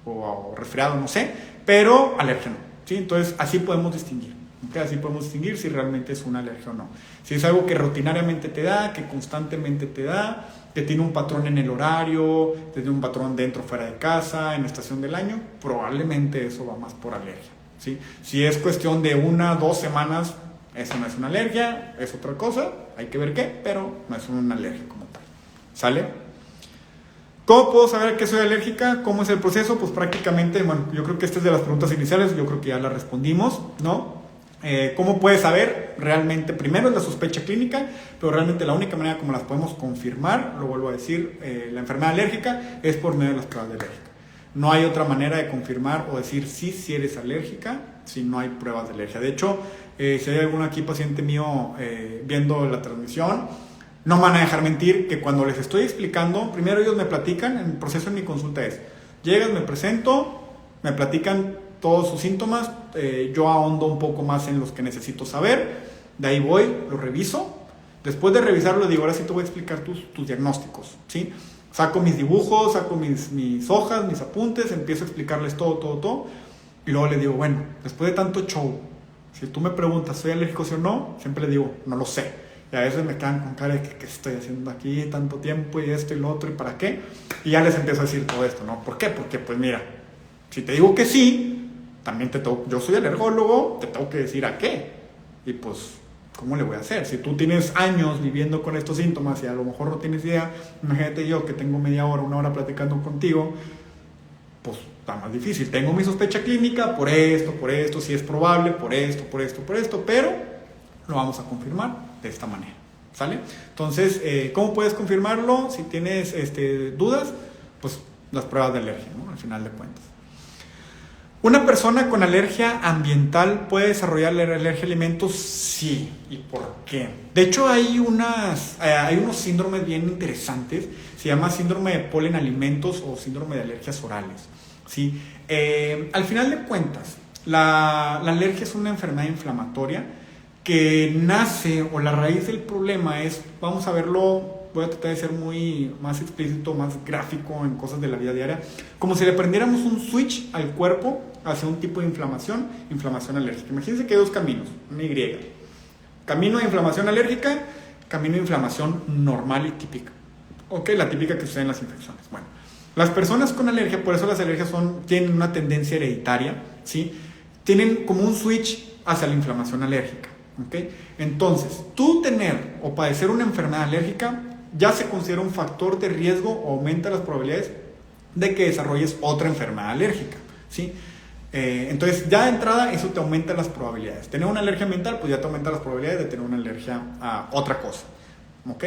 S1: o resfriado, no sé, pero alergia no, ¿sí? Entonces así podemos distinguir, ¿okay? Así podemos distinguir si realmente es una alergia o no. Si es algo que rutinariamente te da, que constantemente te da, que tiene un patrón en el horario, tiene un patrón dentro o fuera de casa, en estación del año, probablemente eso va más por alergia, ¿sí? Si es cuestión de 1 o 2 semanas, eso no es una alergia, es otra cosa, hay que ver qué, pero no es una alergia como tal. ¿Sale? ¿Cómo puedo saber que soy alérgica? ¿Cómo es el proceso? Pues prácticamente, bueno, yo creo que esta es de las preguntas iniciales, yo creo que ya la respondimos, ¿no? ¿Cómo puedes saber? Realmente, primero es la sospecha clínica, pero realmente la única manera como las podemos confirmar, lo vuelvo a decir, la enfermedad alérgica es por medio de las pruebas de alérgica. No hay otra manera de confirmar o decir si eres alérgica, si no hay pruebas de alergia. De hecho, si hay algún aquí paciente mío viendo la transmisión, no me van a dejar mentir que cuando les estoy explicando, primero ellos me platican, el proceso en mi consulta es, llegas, me presento, me platican todos sus síntomas, yo ahondo un poco más en los que necesito saber, de ahí voy, lo reviso, después de revisarlo digo, ahora sí te voy a explicar tus diagnósticos, ¿sí? Saco mis dibujos, saco mis hojas, mis apuntes, empiezo a explicarles todo, y luego les digo, bueno, después de tanto show, si tú me preguntas, ¿soy alérgico sí o no? Siempre le digo, no lo sé. Y a veces me quedan con cara de que estoy haciendo aquí tanto tiempo y esto y lo otro y para qué. Y ya les empiezo a decir todo esto, ¿no? ¿Por qué? Porque pues mira, si te digo que sí, también yo soy alergólogo, te tengo que decir a qué. Y pues, ¿cómo le voy a hacer? Si tú tienes años viviendo con estos síntomas y a lo mejor no tienes idea, imagínate yo que tengo media hora, una hora platicando contigo, pues está más difícil. Tengo mi sospecha clínica por esto, si es probable, por esto, pero lo vamos a confirmar de esta manera, ¿sale? Entonces, ¿cómo puedes confirmarlo? Si tienes dudas, pues las pruebas de alergia, ¿no? Al final de cuentas. ¿Una persona con alergia ambiental puede desarrollar alergia a alimentos? Sí. ¿Y por qué? De hecho, hay unos síndromes bien interesantes. Se llama síndrome de polen alimentos o síndrome de alergias orales, ¿sí? Al final de cuentas, la alergia es una enfermedad inflamatoria que nace, o la raíz del problema es, vamos a verlo, voy a tratar de ser más explícito, más gráfico en cosas de la vida diaria, como si le prendiéramos un switch al cuerpo hacia un tipo de inflamación alérgica. Imagínense que hay dos caminos, una Y. Camino de inflamación alérgica, camino de inflamación normal y típica. Ok, la típica que sucede en las infecciones. Bueno, las personas con alergia, por eso las alergias tienen una tendencia hereditaria, ¿sí? Tienen como un switch hacia la inflamación alérgica. ¿Okay? Entonces, tú tener o padecer una enfermedad alérgica ya se considera un factor de riesgo o aumenta las probabilidades de que desarrolles otra enfermedad alérgica, ¿sí? Entonces, ya de entrada, eso te aumenta las probabilidades. Tener una alergia ambiental, pues ya te aumenta las probabilidades de tener una alergia a otra cosa, ¿ok?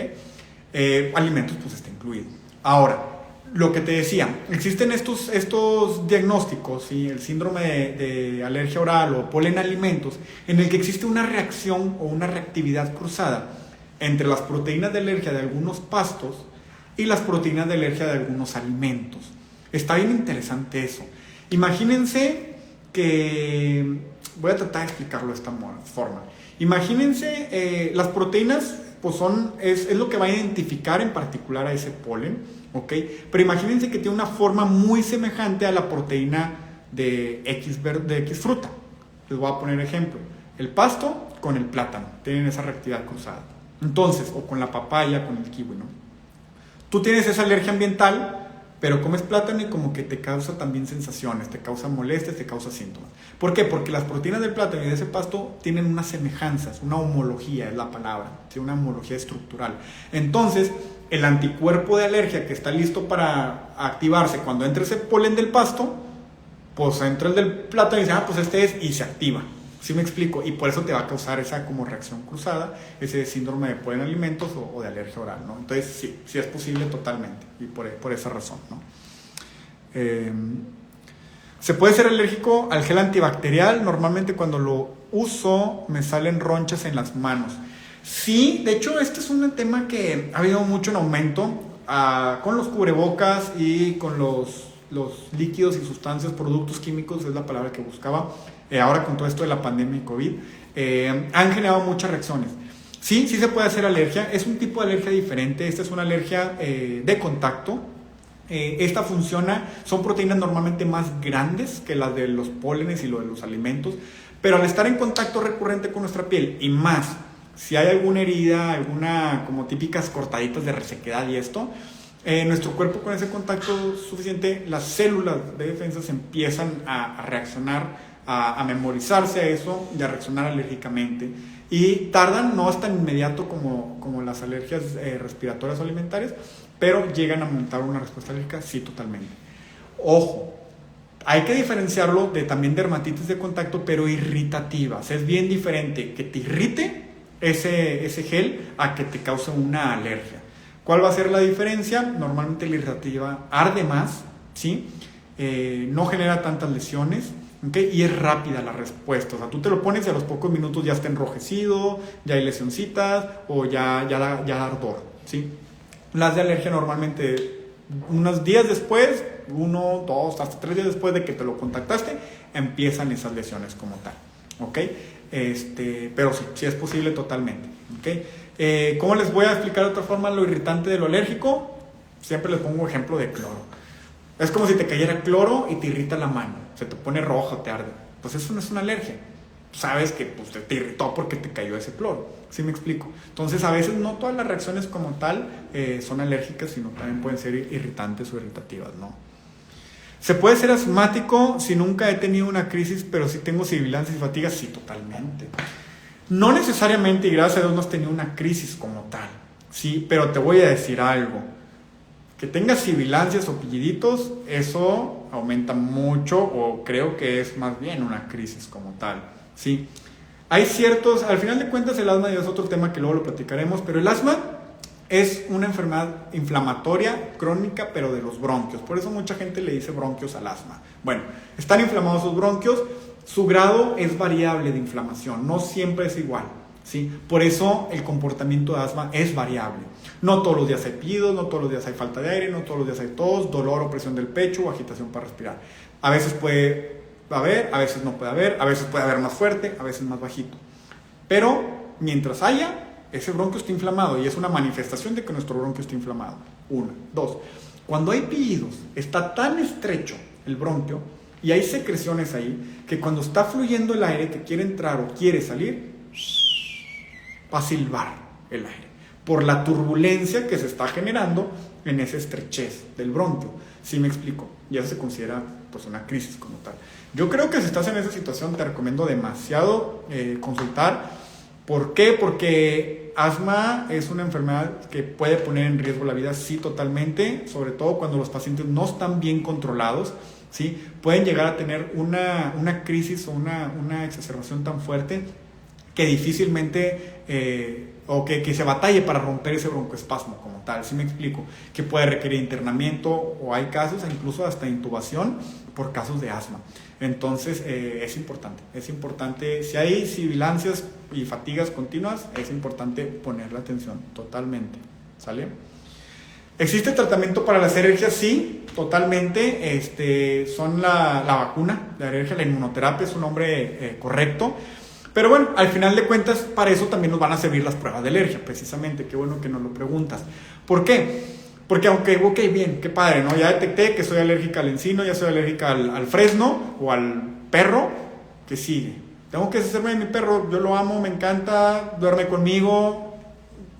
S1: Alimentos, pues está incluido. Ahora, lo que te decía, existen estos diagnósticos, ¿sí? El síndrome de alergia oral o polen alimentos, en el que existe una reacción o una reactividad cruzada entre las proteínas de alergia de algunos pastos y las proteínas de alergia de algunos alimentos. Está bien interesante eso. Imagínense que, voy a tratar de explicarlo de esta forma. Imagínense, las proteínas pues es lo que va a identificar en particular a ese polen, ¿ok? Pero imagínense que tiene una forma muy semejante a la proteína de X fruta. Les voy a poner ejemplo. El pasto con el plátano tienen esa reactividad cruzada. Entonces, o con la papaya, con el kiwi, ¿no? Tú tienes esa alergia ambiental, pero comes plátano y como que te causa también sensaciones, te causa molestias, te causa síntomas. ¿Por qué? Porque las proteínas del plátano y de ese pasto tienen unas semejanzas, una homología es la palabra, ¿sí? Una homología estructural. Entonces, el anticuerpo de alergia que está listo para activarse cuando entra ese polen del pasto, pues entra el del plátano y dice, pues este es, y se activa. ¿Sí me explico? Y por eso te va a causar esa como reacción cruzada, ese síndrome de polen alimentos o de alergia oral, ¿no? Entonces sí es posible totalmente, y por esa razón, ¿no? Se puede ser alérgico al gel antibacterial. Normalmente cuando lo uso me salen ronchas en las manos. Sí, de hecho este es un tema que ha habido mucho en aumento con los cubrebocas y con los líquidos y sustancias, productos químicos, es la palabra que buscaba. Ahora con todo esto de la pandemia y COVID, han generado muchas reacciones. Sí se puede hacer alergia, es un tipo de alergia diferente. Esta es una alergia de contacto. Esta funciona, son proteínas normalmente más grandes que las de los pólenes y lo de los alimentos, pero al estar en contacto recurrente con nuestra piel, y más si hay alguna herida, alguna como típicas cortaditas de resequedad y esto, nuestro cuerpo con ese contacto suficiente, las células de defensa se empiezan a reaccionar, a memorizarse a eso y a reaccionar alérgicamente. Y tardan, no es tan inmediato como las alergias respiratorias o alimentarias, pero llegan a montar una respuesta alérgica, sí, totalmente. Ojo, hay que diferenciarlo de también dermatitis de contacto, pero irritativas. Es bien diferente que te irrite ese gel a que te cause una alergia. ¿Cuál va a ser la diferencia? Normalmente la irritativa arde más, ¿sí? No genera tantas lesiones, ¿okay? Y es rápida la respuesta. O sea, tú te lo pones y a los pocos minutos ya está enrojecido, ya hay lesioncitas o ya da ardor, ¿sí? Las de alergia normalmente unos días después, 1, 2, hasta 3 días después de que te lo contactaste, empiezan esas lesiones como tal, ¿ok? Pero sí es posible totalmente, ¿ok? ¿Cómo les voy a explicar de otra forma lo irritante de lo alérgico? Siempre les pongo ejemplo de cloro. Es como si te cayera cloro y te irrita la mano, se te pone rojo, te arde. Pues eso no es una alergia. Sabes que pues, te irritó porque te cayó ese cloro. ¿Sí me explico? Entonces, a veces no todas las reacciones como tal son alérgicas, sino también pueden ser irritantes o irritativas, ¿no? ¿Se puede ser asmático si nunca he tenido una crisis, pero si tengo sibilancias y fatigas? Sí, totalmente. No necesariamente, y gracias a Dios no has tenido una crisis como tal, ¿sí? Pero te voy a decir algo. Que tengas sibilancias o pilliditos, eso aumenta mucho, o creo que es más bien una crisis como tal, ¿sí? Hay ciertos, al final de cuentas el asma ya es otro tema que luego lo platicaremos, pero el asma es una enfermedad inflamatoria crónica, pero de los bronquios. Por eso mucha gente le dice bronquios al asma. Bueno, están inflamados sus bronquios, su grado es variable de inflamación, no siempre es igual, ¿sí? Por eso el comportamiento de asma es variable. No todos los días hay pillidos, no todos los días hay falta de aire, no todos los días hay tos, dolor o presión del pecho o agitación para respirar. A veces puede haber, a veces no puede haber, a veces puede haber más fuerte, a veces más bajito. Pero mientras haya, ese bronquio está inflamado y es una manifestación de que nuestro bronquio está inflamado. 1, 2. Cuando hay pillidos, está tan estrecho el bronquio y hay secreciones ahí que cuando está fluyendo el aire que quiere entrar o quiere salir, va a silbar el aire por la turbulencia que se está generando en esa estrechez del bronquio. ¿Sí me explico? Y eso se considera pues una crisis como tal. Yo creo que si estás en esa situación te recomiendo demasiado consultar. ¿Por qué? Porque asma es una enfermedad que puede poner en riesgo la vida, sí, totalmente, sobre todo cuando los pacientes no están bien controlados, ¿sí? Pueden llegar a tener una crisis o una exacerbación tan fuerte que difícilmente o que se batalle para romper ese broncoespasmo como tal, ¿sí me explico? Que puede requerir internamiento o hay casos incluso hasta intubación por casos de asma. Entonces es importante, si hay sibilancias y fatigas continuas, es importante ponerle atención totalmente, ¿sale? ¿Existe tratamiento para las alergias? Sí, totalmente, son la vacuna, la alergia, la inmunoterapia es un nombre correcto. Pero bueno, al final de cuentas, para eso también nos van a servir las pruebas de alergia, precisamente. Qué bueno que nos lo preguntas. ¿Por qué? Porque aunque, ok, bien, qué padre, ¿no? Ya detecté que soy alérgica al encino, ya soy alérgica al fresno o al perro, ¿qué sigue? Tengo que deshacerme de mi perro, yo lo amo, me encanta, duerme conmigo.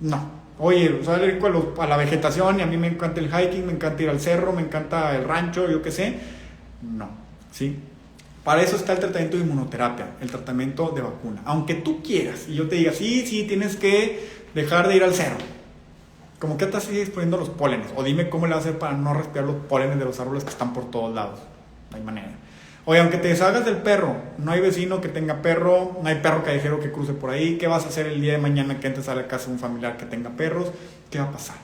S1: No. Oye, soy alérgico a la vegetación y a mí me encanta el hiking, me encanta ir al cerro, me encanta el rancho, yo qué sé. No, ¿sí? Para eso está el tratamiento de inmunoterapia, el tratamiento de vacuna. Aunque tú quieras y yo te diga, sí, tienes que dejar de ir al cerro. Como que te sigues poniendo los pólenes. O dime cómo le vas a hacer para no respirar los pólenes de los árboles que están por todos lados. No hay manera. Oye, aunque te deshagas del perro, no hay vecino que tenga perro, no hay perro callejero que cruce por ahí. ¿Qué vas a hacer el día de mañana que entres a la casa de un familiar que tenga perros? ¿Qué va a pasar?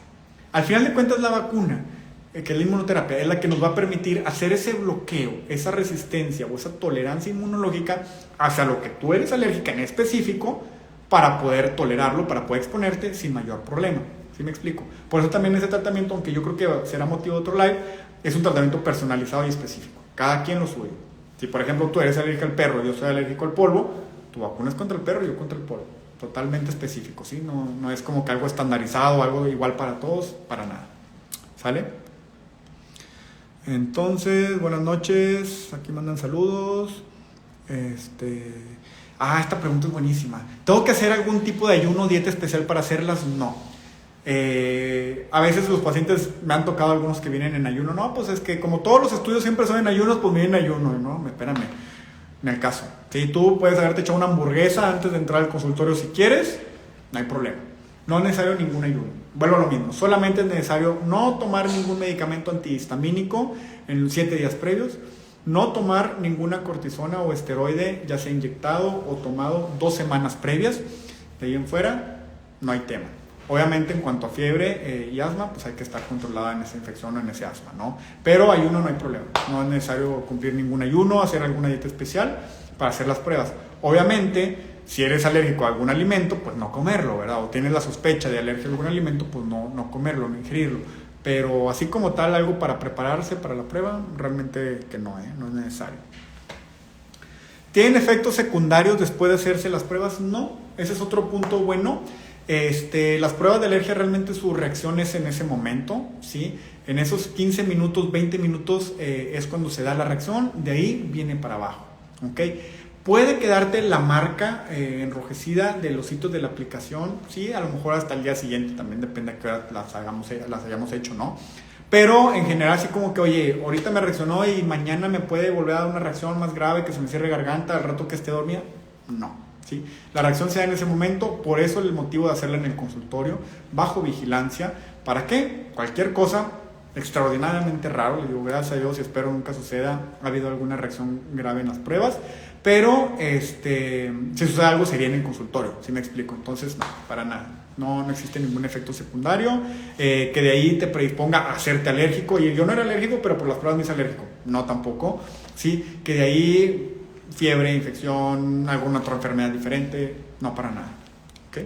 S1: Al final de cuentas la vacuna, que es la inmunoterapia, es la que nos va a permitir hacer ese bloqueo, esa resistencia o esa tolerancia inmunológica hacia lo que tú eres alérgica en específico para poder tolerarlo, para poder exponerte sin mayor problema. ¿Sí me explico? Por eso también ese tratamiento, aunque yo creo que será motivo de otro live, es un tratamiento personalizado y específico. Cada quien lo suyo. Si por ejemplo tú eres alérgico al perro, yo soy alérgico al polvo, tu vacuna es contra el perro y yo contra el polvo. Totalmente específico, ¿sí? No es como que algo estandarizado, algo igual para todos, para nada. ¿Sale? Entonces, buenas noches, aquí mandan saludos. Esta pregunta es buenísima. ¿Tengo que hacer algún tipo de ayuno o dieta especial para hacerlas? No. A veces los pacientes me han tocado algunos que vienen en ayuno. No, pues es que como todos los estudios siempre son en ayunos, pues vienen en ayuno, ¿no? Espérame. en el caso. Si tú puedes haberte echado una hamburguesa antes de entrar al consultorio si quieres, no hay problema. No es necesario ningún ayuno. Vuelvo a lo mismo, solamente es necesario no tomar ningún medicamento antihistamínico en 7 días previos, no tomar ninguna cortisona o esteroide, ya sea inyectado o tomado 2 semanas previas. De ahí en fuera, no hay tema. Obviamente en cuanto a fiebre y asma, pues hay que estar controlada en esa infección o en ese asma, ¿no? Pero ayuno no hay problema, no es necesario cumplir ningún ayuno, hacer alguna dieta especial para hacer las pruebas. Obviamente, si eres alérgico a algún alimento, pues no comerlo, ¿verdad? O tienes la sospecha de alergia a algún alimento, pues no comerlo, no ingerirlo. Pero así como tal, algo para prepararse para la prueba, realmente que no es necesario. ¿Tienen efectos secundarios después de hacerse las pruebas? No, ese es otro punto bueno. Las pruebas de alergia realmente su reacción es en ese momento, ¿sí? En esos 15 minutos, 20 minutos es cuando se da la reacción, de ahí viene para abajo, ¿ok? Puede quedarte la marca enrojecida de los sitios de la aplicación, sí, a lo mejor hasta el día siguiente, también depende de qué hora las hayamos hecho, ¿no? Pero en general así como que, oye, ahorita me reaccionó y mañana me puede volver a dar una reacción más grave, que se me cierre garganta al rato que esté dormida, no. ¿Sí? La reacción se da en ese momento, por eso el motivo de hacerla en el consultorio, bajo vigilancia. ¿Para qué? Cualquier cosa extraordinariamente raro, le digo gracias a Dios y espero nunca suceda, ha habido alguna reacción grave en las pruebas, pero si sucede algo sería en el consultorio, ¿sí me explico? Entonces, no, para nada, no existe ningún efecto secundario que de ahí te predisponga a hacerte alérgico, y yo no era alérgico, pero por las pruebas me hice alérgico, no tampoco, ¿sí? Que de ahí fiebre, infección, alguna otra enfermedad diferente, no para nada, ¿ok?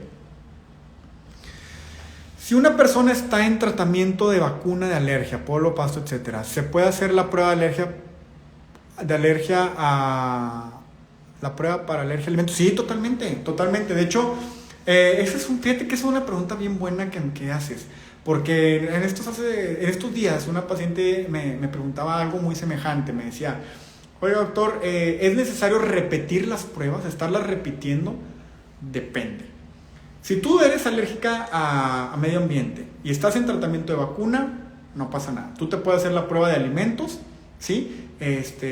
S1: Si una persona está en tratamiento de vacuna de alergia, polio, pasto, etcétera, ¿se puede hacer la prueba de alergia a la prueba para alergia a alimentos? Sí, totalmente. De hecho, fíjate que es una pregunta bien buena que haces, porque en estos días una paciente me preguntaba algo muy semejante, me decía, oiga doctor, ¿es necesario repetir las pruebas, estarlas repitiendo? Depende. Si tú eres alérgica a medio ambiente y estás en tratamiento de vacuna, no pasa nada. Tú te puedes hacer la prueba de alimentos, ¿sí?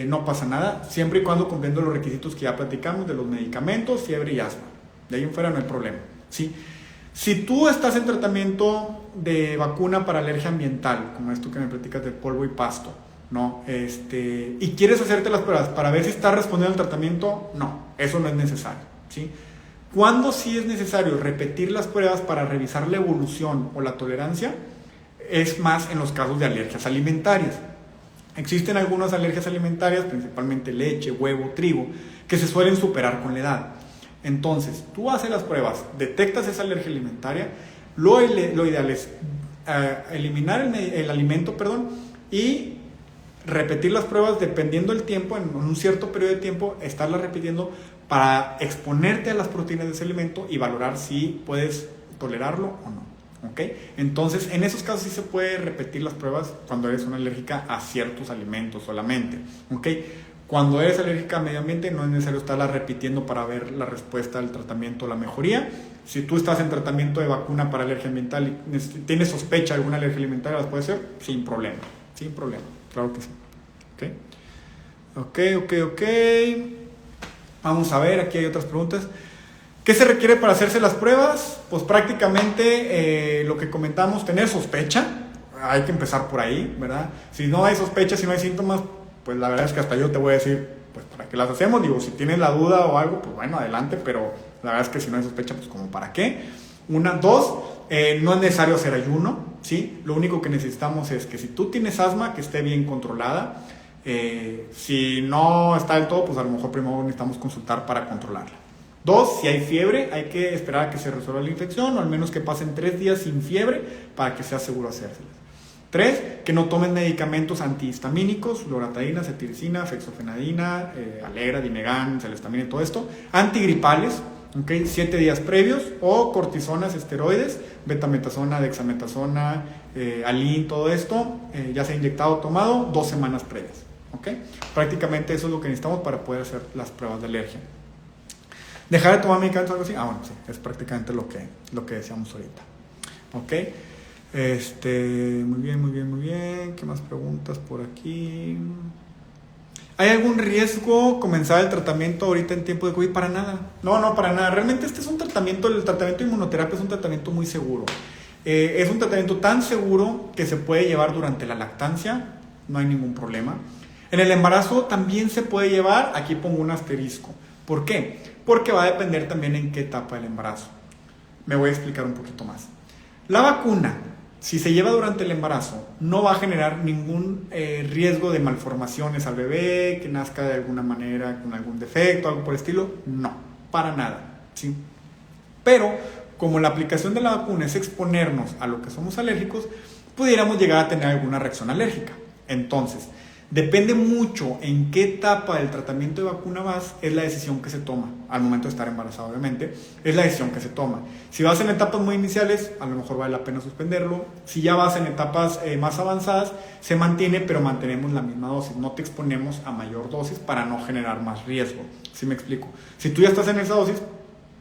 S1: No pasa nada, siempre y cuando cumpliendo los requisitos que ya platicamos de los medicamentos, fiebre y asma. De ahí en fuera no hay problema, ¿sí? Si tú estás en tratamiento de vacuna para alergia ambiental, como esto que me platicas de polvo y pasto, ¿no? Y quieres hacerte las pruebas para ver si estás respondiendo al tratamiento, no, eso no es necesario, ¿sí? ¿Cuándo sí es necesario repetir las pruebas para revisar la evolución o la tolerancia? Es más en los casos de alergias alimentarias. Existen algunas alergias alimentarias, principalmente leche, huevo, trigo, que se suelen superar con la edad. Entonces, tú haces las pruebas, detectas esa alergia alimentaria, lo ideal es eliminar el alimento, y repetir las pruebas dependiendo del tiempo, en un cierto periodo de tiempo, estarlas repitiendo para exponerte a las proteínas de ese alimento y valorar si puedes tolerarlo o no, ¿ok? Entonces, en esos casos sí se puede repetir las pruebas cuando eres una alérgica a ciertos alimentos solamente, ¿ok? Cuando eres alérgica al medio ambiente no es necesario estarlas repitiendo para ver la respuesta al tratamiento o la mejoría. Si tú estás en tratamiento de vacuna para alergia ambiental y tienes sospecha de alguna alergia alimentaria, las puedes hacer sin problema, claro que sí, ¿ok? Vamos a ver, aquí hay otras preguntas. ¿Qué se requiere para hacerse las pruebas? Pues prácticamente lo que comentamos, tener sospecha. Hay que empezar por ahí, ¿verdad? Si no hay sospecha, si no hay síntomas, pues la verdad es que hasta yo te voy a decir, pues para qué las hacemos. Digo, si tienes la duda o algo, pues bueno, adelante, pero la verdad es que si no hay sospecha, pues como para qué. Dos, no es necesario hacer ayuno, ¿sí? Lo único que necesitamos es que si tú tienes asma, que esté bien controlada. Si no está del todo, pues a lo mejor primero necesitamos consultar para controlarla. 2, si hay fiebre, hay que esperar a que se resuelva la infección, o al menos que pasen 3 días sin fiebre para que sea seguro hacérselas. 3, que no tomen medicamentos antihistamínicos, loratadina, cetiricina, fexofenadina, Allegra, Dinegan, celestamina y todo esto. Antigripales, ¿okay? 7 días previos, o cortisonas, esteroides, betametasona, dexametasona, Alin, todo esto, ya sea inyectado o tomado, 2 semanas previas. ¿Okay? Prácticamente eso es lo que necesitamos para poder hacer las pruebas de alergia. ¿Dejar de tomar medicamentos o algo así? Bueno, sí, es prácticamente lo que decíamos ahorita. ¿Ok? Muy bien. ¿Qué más preguntas por aquí? ¿Hay algún riesgo comenzar el tratamiento ahorita en tiempo de COVID? Para nada. No, para nada. Realmente este es un tratamiento, el tratamiento de inmunoterapia es un tratamiento muy seguro. Es un tratamiento tan seguro que se puede llevar durante la lactancia, no hay ningún problema. En el embarazo también se puede llevar, aquí pongo un asterisco. ¿Por qué? Porque va a depender también en qué etapa del embarazo. Me voy a explicar un poquito más. La vacuna, si se lleva durante el embarazo, no va a generar ningún riesgo de malformaciones al bebé, que nazca de alguna manera con algún defecto, algo por el estilo. No, para nada, ¿sí? Pero, como la aplicación de la vacuna es exponernos a lo que somos alérgicos, pudiéramos llegar a tener alguna reacción alérgica. Entonces, depende mucho en qué etapa del tratamiento de vacuna vas, es la decisión que se toma. Al momento de estar embarazado, obviamente, es la decisión que se toma. Si vas en etapas muy iniciales, a lo mejor vale la pena suspenderlo. Si ya vas en etapas más avanzadas, se mantiene, pero mantenemos la misma dosis. No te exponemos a mayor dosis para no generar más riesgo. ¿Sí me explico? Si tú ya estás en esa dosis,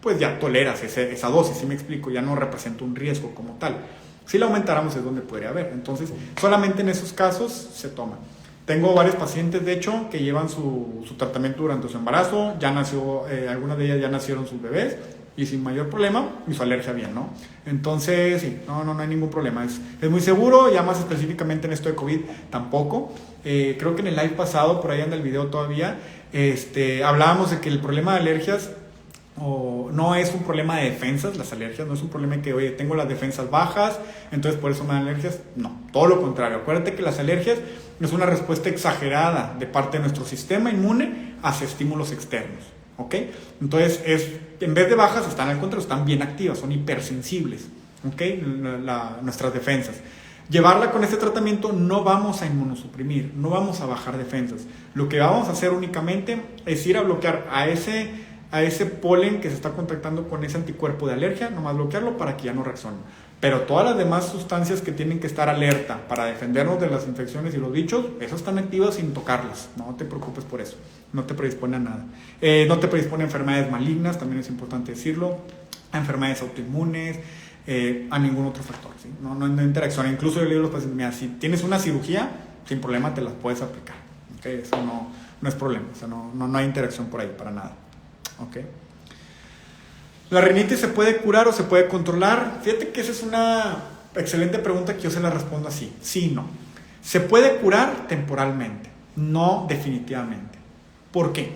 S1: pues ya toleras esa dosis, ¿sí me explico? Ya no representa un riesgo como tal. Si la aumentáramos es donde podría haber. Entonces, solamente en esos casos se toma. Tengo varios pacientes, de hecho, que llevan su tratamiento durante su embarazo, ya nació, algunas de ellas ya nacieron sus bebés y sin mayor problema, y su alergia bien, ¿no? Entonces, sí, no hay ningún problema, es muy seguro, ya más específicamente en esto de COVID, tampoco. Creo que en el live pasado, por ahí anda el video todavía, hablábamos de que el problema de alergias no es un problema de defensas, las alergias, no es un problema que, oye, tengo las defensas bajas, entonces por eso me dan alergias. No, todo lo contrario. Acuérdate que las alergias es una respuesta exagerada de parte de nuestro sistema inmune hacia estímulos externos, ¿ok? Entonces, en vez de bajas, están al contrario, están bien activas, son hipersensibles, ¿ok? Nuestras defensas. Llevarla con este tratamiento no vamos a inmunosuprimir, no vamos a bajar defensas. Lo que vamos a hacer únicamente es ir a bloquear a ese polen que se está contactando con ese anticuerpo de alergia, nomás bloquearlo para que ya no reaccione. Pero todas las demás sustancias que tienen que estar alerta para defendernos de las infecciones y los bichos, esas están activas sin tocarlas. No te preocupes por eso, no te predispone a nada. No te predispone a enfermedades malignas, también es importante decirlo, a enfermedades autoinmunes, a ningún otro factor, ¿sí? No interacciona. Incluso yo le digo a los pacientes, mira, si tienes una cirugía, sin problema te las puedes aplicar, ¿okay? Eso no es problema, o sea, no hay interacción por ahí, para nada. Okay. ¿La rinitis se puede curar o se puede controlar? Fíjate que esa es una excelente pregunta que yo se la respondo así. Sí y no. Se puede curar temporalmente, no definitivamente. ¿Por qué?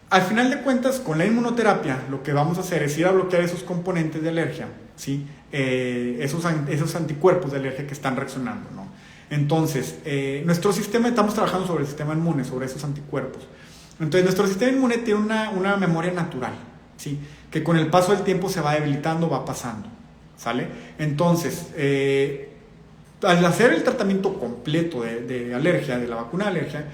S1: Al final de cuentas, con la inmunoterapia, lo que vamos a hacer es ir a bloquear esos componentes de alergia, ¿sí? Esos anticuerpos de alergia que están reaccionando, ¿no? Entonces, nuestro sistema, estamos trabajando sobre el sistema inmune, sobre esos anticuerpos. Entonces, nuestro sistema inmune tiene una memoria natural, ¿sí? Que con el paso del tiempo se va debilitando, va pasando, ¿sale? Entonces, al hacer el tratamiento completo de alergia, de la vacuna de alergia,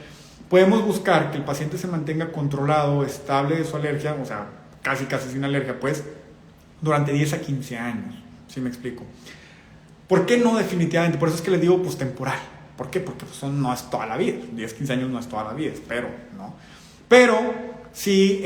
S1: podemos buscar que el paciente se mantenga controlado, estable de su alergia, o sea, casi sin alergia, pues, durante 10 a 15 años, ¿sí me explico? ¿Por qué no definitivamente? Por eso es que les digo, pues, temporal. ¿Por qué? Porque pues, no es toda la vida, 10, 15 años no es toda la vida, espero, ¿no? Pero sí,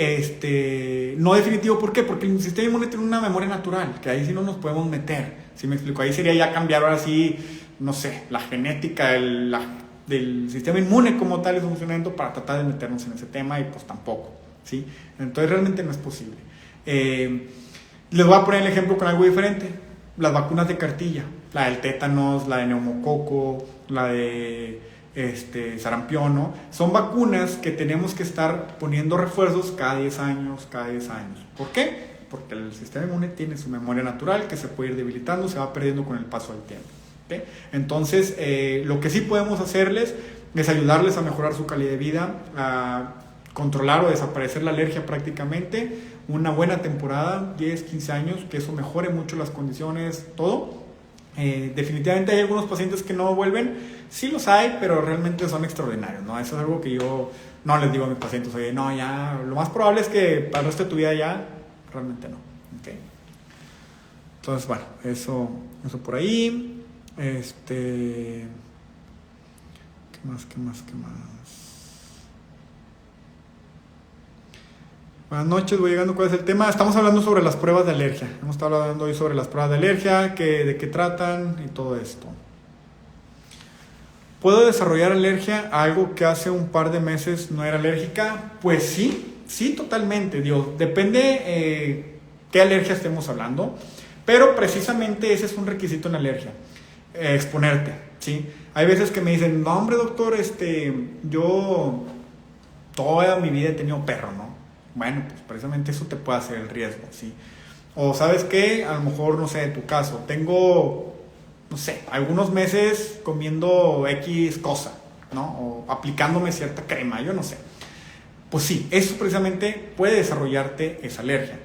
S1: no definitivo. ¿Por qué? Porque el sistema inmune tiene una memoria natural, que ahí sí no nos podemos meter, ¿sí me explico? Ahí sería ya cambiar ahora sí, no sé, la genética del sistema inmune como tal, y su funcionamiento, para tratar de meternos en ese tema, y pues tampoco, ¿sí? Entonces realmente no es posible. Les voy a poner el ejemplo con algo diferente. Las vacunas de cartilla, la del tétanos, la de neumococo, la de sarampión, ¿no? Son vacunas que tenemos que estar poniendo refuerzos cada 10 años. ¿Por qué? Porque el sistema inmune tiene su memoria natural que se puede ir debilitando, se va perdiendo con el paso del tiempo, ¿okay? Entonces, lo que sí podemos hacerles es ayudarles a mejorar su calidad de vida, a controlar o desaparecer la alergia prácticamente, una buena temporada, 10, 15 años, que eso mejore mucho las condiciones, todo. Definitivamente hay algunos pacientes que no vuelven, sí los hay, pero realmente son extraordinarios, ¿no? Eso es algo que yo no les digo a mis pacientes, oye, no, ya, lo más probable es que para el resto de tu vida ya, realmente no, ¿okay? Entonces, bueno, eso por ahí, ¿qué más? Buenas noches, voy llegando. ¿Cuál es el tema? Estamos hablando sobre las pruebas de alergia. Hemos estado hablando hoy sobre las pruebas de alergia, de qué tratan y todo esto. ¿Puedo desarrollar alergia a algo que hace un par de meses no era alérgica? Pues sí, sí, totalmente, Dios. Depende qué alergia estemos hablando, pero precisamente ese es un requisito en alergia, exponerte, ¿sí? Hay veces que me dicen, no hombre doctor, yo toda mi vida he tenido perro, ¿no? Bueno, pues precisamente eso te puede hacer el riesgo, ¿sí? O sabes qué, a lo mejor, no sé, en tu caso, tengo, no sé, algunos meses comiendo X cosa, ¿no? O aplicándome cierta crema, yo no sé. Pues sí, eso precisamente puede desarrollarte esa alergia.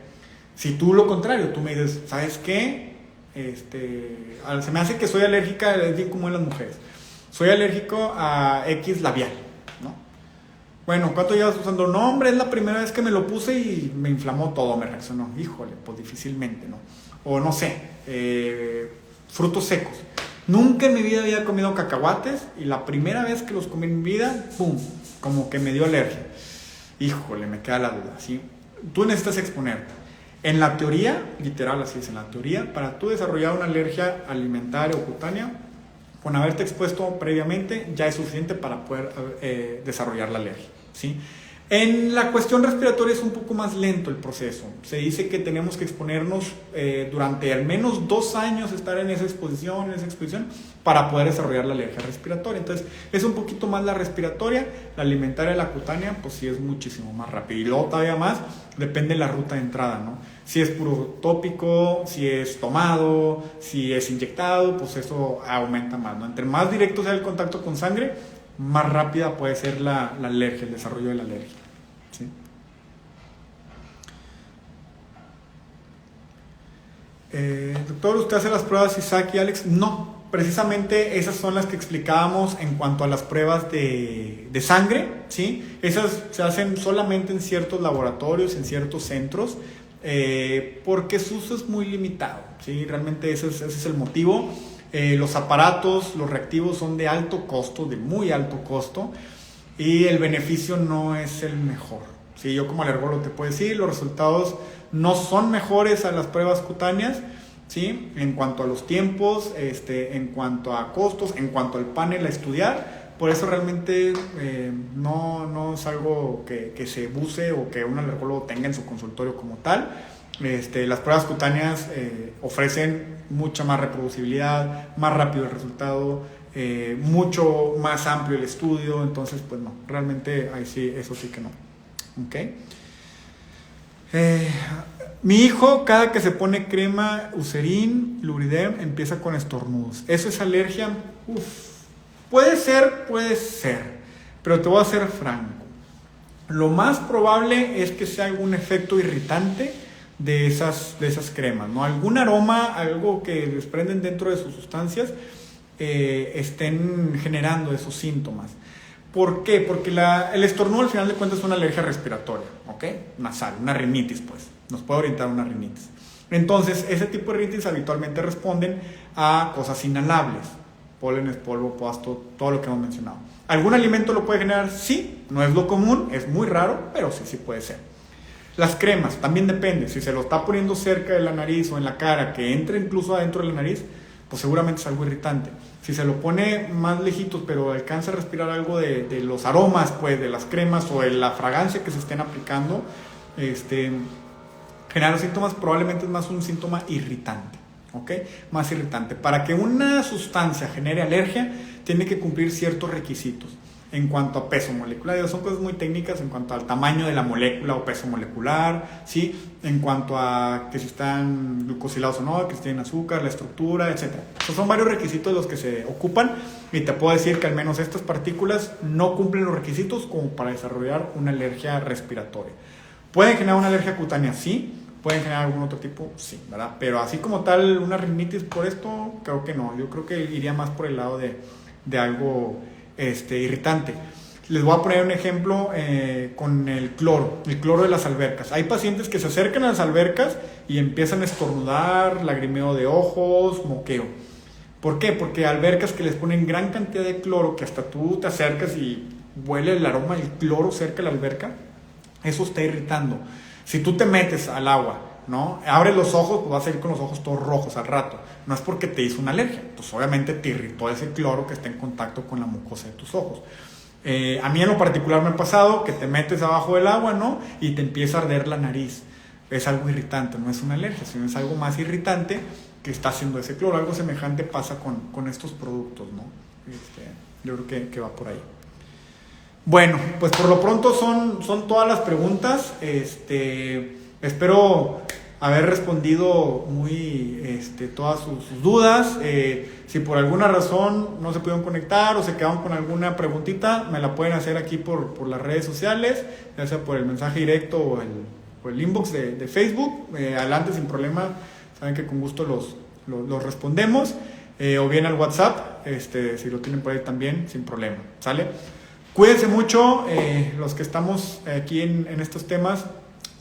S1: Si tú lo contrario, tú me dices, ¿sabes qué? Se me hace que soy alérgica, es bien común en las mujeres. Soy alérgico a X labial, ¿no? Bueno, ¿cuánto llevas usando? No, hombre, es la primera vez que me lo puse y me inflamó todo, me reaccionó. Híjole, pues difícilmente, ¿no? O no sé, frutos secos. Nunca en mi vida había comido cacahuates y la primera vez que los comí en mi vida, ¡pum!, como que me dio alergia. Híjole, me queda la duda, ¿sí? Tú necesitas exponerte. En la teoría, literal así es, en la teoría, para tú desarrollar una alergia alimentaria o cutánea, con haberte expuesto previamente, ya es suficiente para poder desarrollar la alergia, ¿sí? En la cuestión respiratoria es un poco más lento el proceso. Se dice que tenemos que exponernos durante al menos 2 años, estar en esa exposición, para poder desarrollar la alergia respiratoria. Entonces, es un poquito más la respiratoria, la alimentaria, la cutánea, pues sí es muchísimo más rápido. Y luego todavía más, depende de la ruta de entrada, ¿no? Si es puro tópico, si es tomado, si es inyectado, pues eso aumenta más, ¿no? Entre más directo sea el contacto con sangre, más rápida puede ser la alergia, el desarrollo de la alergia, ¿sí? Doctor, ¿usted hace las pruebas Isaac y Alex? No, precisamente esas son las que explicábamos en cuanto a las pruebas de sangre, ¿sí? Esas se hacen solamente en ciertos laboratorios, en ciertos centros, porque su uso es muy limitado, ¿sí? Realmente ese es el motivo. Los aparatos, los reactivos son de alto costo, de muy alto costo, y el beneficio no es el mejor. Sí, yo como alergólogo te puedo decir, los resultados no son mejores a las pruebas cutáneas, ¿sí? En cuanto a los tiempos, en cuanto a costos, en cuanto al panel a estudiar. Por eso realmente no es algo que se use o que un alergólogo tenga en su consultorio como tal. Las pruebas cutáneas ofrecen mucha más reproducibilidad, más rápido el resultado, mucho más amplio el estudio. Entonces pues no, realmente ahí sí, eso sí que no. ¿Okay? Mi hijo cada que se pone crema Eucerin, Lubriderm, empieza con estornudos. ¿Eso es alergia? Puede ser, pero te voy a ser franco. Lo más probable es que sea algún efecto irritante de esas cremas, ¿no? Algún aroma, algo que desprenden dentro de sus sustancias, estén generando esos síntomas. ¿Por qué? Porque el estornudo al final de cuentas es una alergia respiratoria, ¿ok? Nasal, una rinitis, pues. Nos puede orientar a una rinitis. Entonces, ese tipo de rinitis habitualmente responden a cosas inhalables. Pólenes, polvo, pasto, todo lo que hemos mencionado. ¿Algún alimento lo puede generar? Sí, no es lo común, es muy raro, pero sí puede ser. Las cremas, también depende. Si se lo está poniendo cerca de la nariz o en la cara, que entre incluso adentro de la nariz, pues seguramente es algo irritante. Si se lo pone más lejitos, pero alcanza a respirar algo de los aromas, pues, de las cremas o de la fragancia que se estén aplicando, generar síntomas, probablemente es más un síntoma irritante, ¿ok? Más irritante. Para que una sustancia genere alergia, tiene que cumplir ciertos requisitos. En cuanto a peso molecular, son cosas muy técnicas en cuanto al tamaño de la molécula o peso molecular, ¿sí? En cuanto a que si están glucosilados o no, que si tienen azúcar, la estructura, etc. Son varios requisitos los que se ocupan, y te puedo decir que al menos estas partículas no cumplen los requisitos como para desarrollar una alergia respiratoria. ¿Pueden generar una alergia cutánea? Sí. ¿Pueden generar algún otro tipo? Sí, ¿verdad? Pero así como tal, una rinitis por esto, creo que no. Yo creo que iría más por el lado de algo irritante. Les voy a poner un ejemplo con el cloro de las albercas. Hay pacientes que se acercan a las albercas y empiezan a estornudar, lagrimeo de ojos, moqueo. ¿Por qué? Porque albercas que les ponen gran cantidad de cloro, que hasta tú te acercas y huele el aroma del cloro cerca de la alberca, eso está irritando. Si tú te metes al agua ¿no? Abres los ojos, pues vas a ir con los ojos todos rojos al rato. No es porque te hizo una alergia, pues obviamente te irritó ese cloro que está en contacto con la mucosa de tus ojos. A mí en lo particular me ha pasado que te metes abajo del agua, ¿no? Y te empieza a arder la nariz. Es algo irritante, no es una alergia, sino es algo más irritante que está haciendo ese cloro. Algo semejante pasa con estos productos, ¿no? Yo creo que va por ahí. Bueno, pues por lo pronto son todas las preguntas. Espero haber respondido todas sus dudas. Si por alguna razón no se pudieron conectar o se quedaron con alguna preguntita, me la pueden hacer aquí por las redes sociales, ya sea por el mensaje directo o el inbox de Facebook. Adelante, sin problema. Saben que con gusto los respondemos. O bien al WhatsApp, si lo tienen por ahí también, sin problema. ¿Sale? Cuídense mucho, los que estamos aquí en estos temas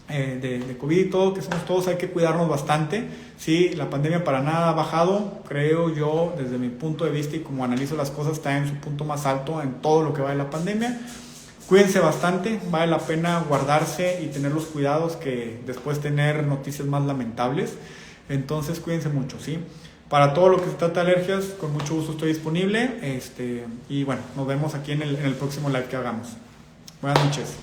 S1: de COVID y todo, que somos todos, hay que cuidarnos bastante. Sí, la pandemia para nada ha bajado, creo yo, desde mi punto de vista y como analizo las cosas, está en su punto más alto en todo lo que va de la pandemia. Cuídense bastante, vale la pena guardarse y tener los cuidados que después tener noticias más lamentables. Entonces cuídense mucho, ¿sí? Para todo lo que se trata de alergias, con mucho gusto estoy disponible. Y bueno, nos vemos aquí en el próximo live que hagamos. Buenas noches.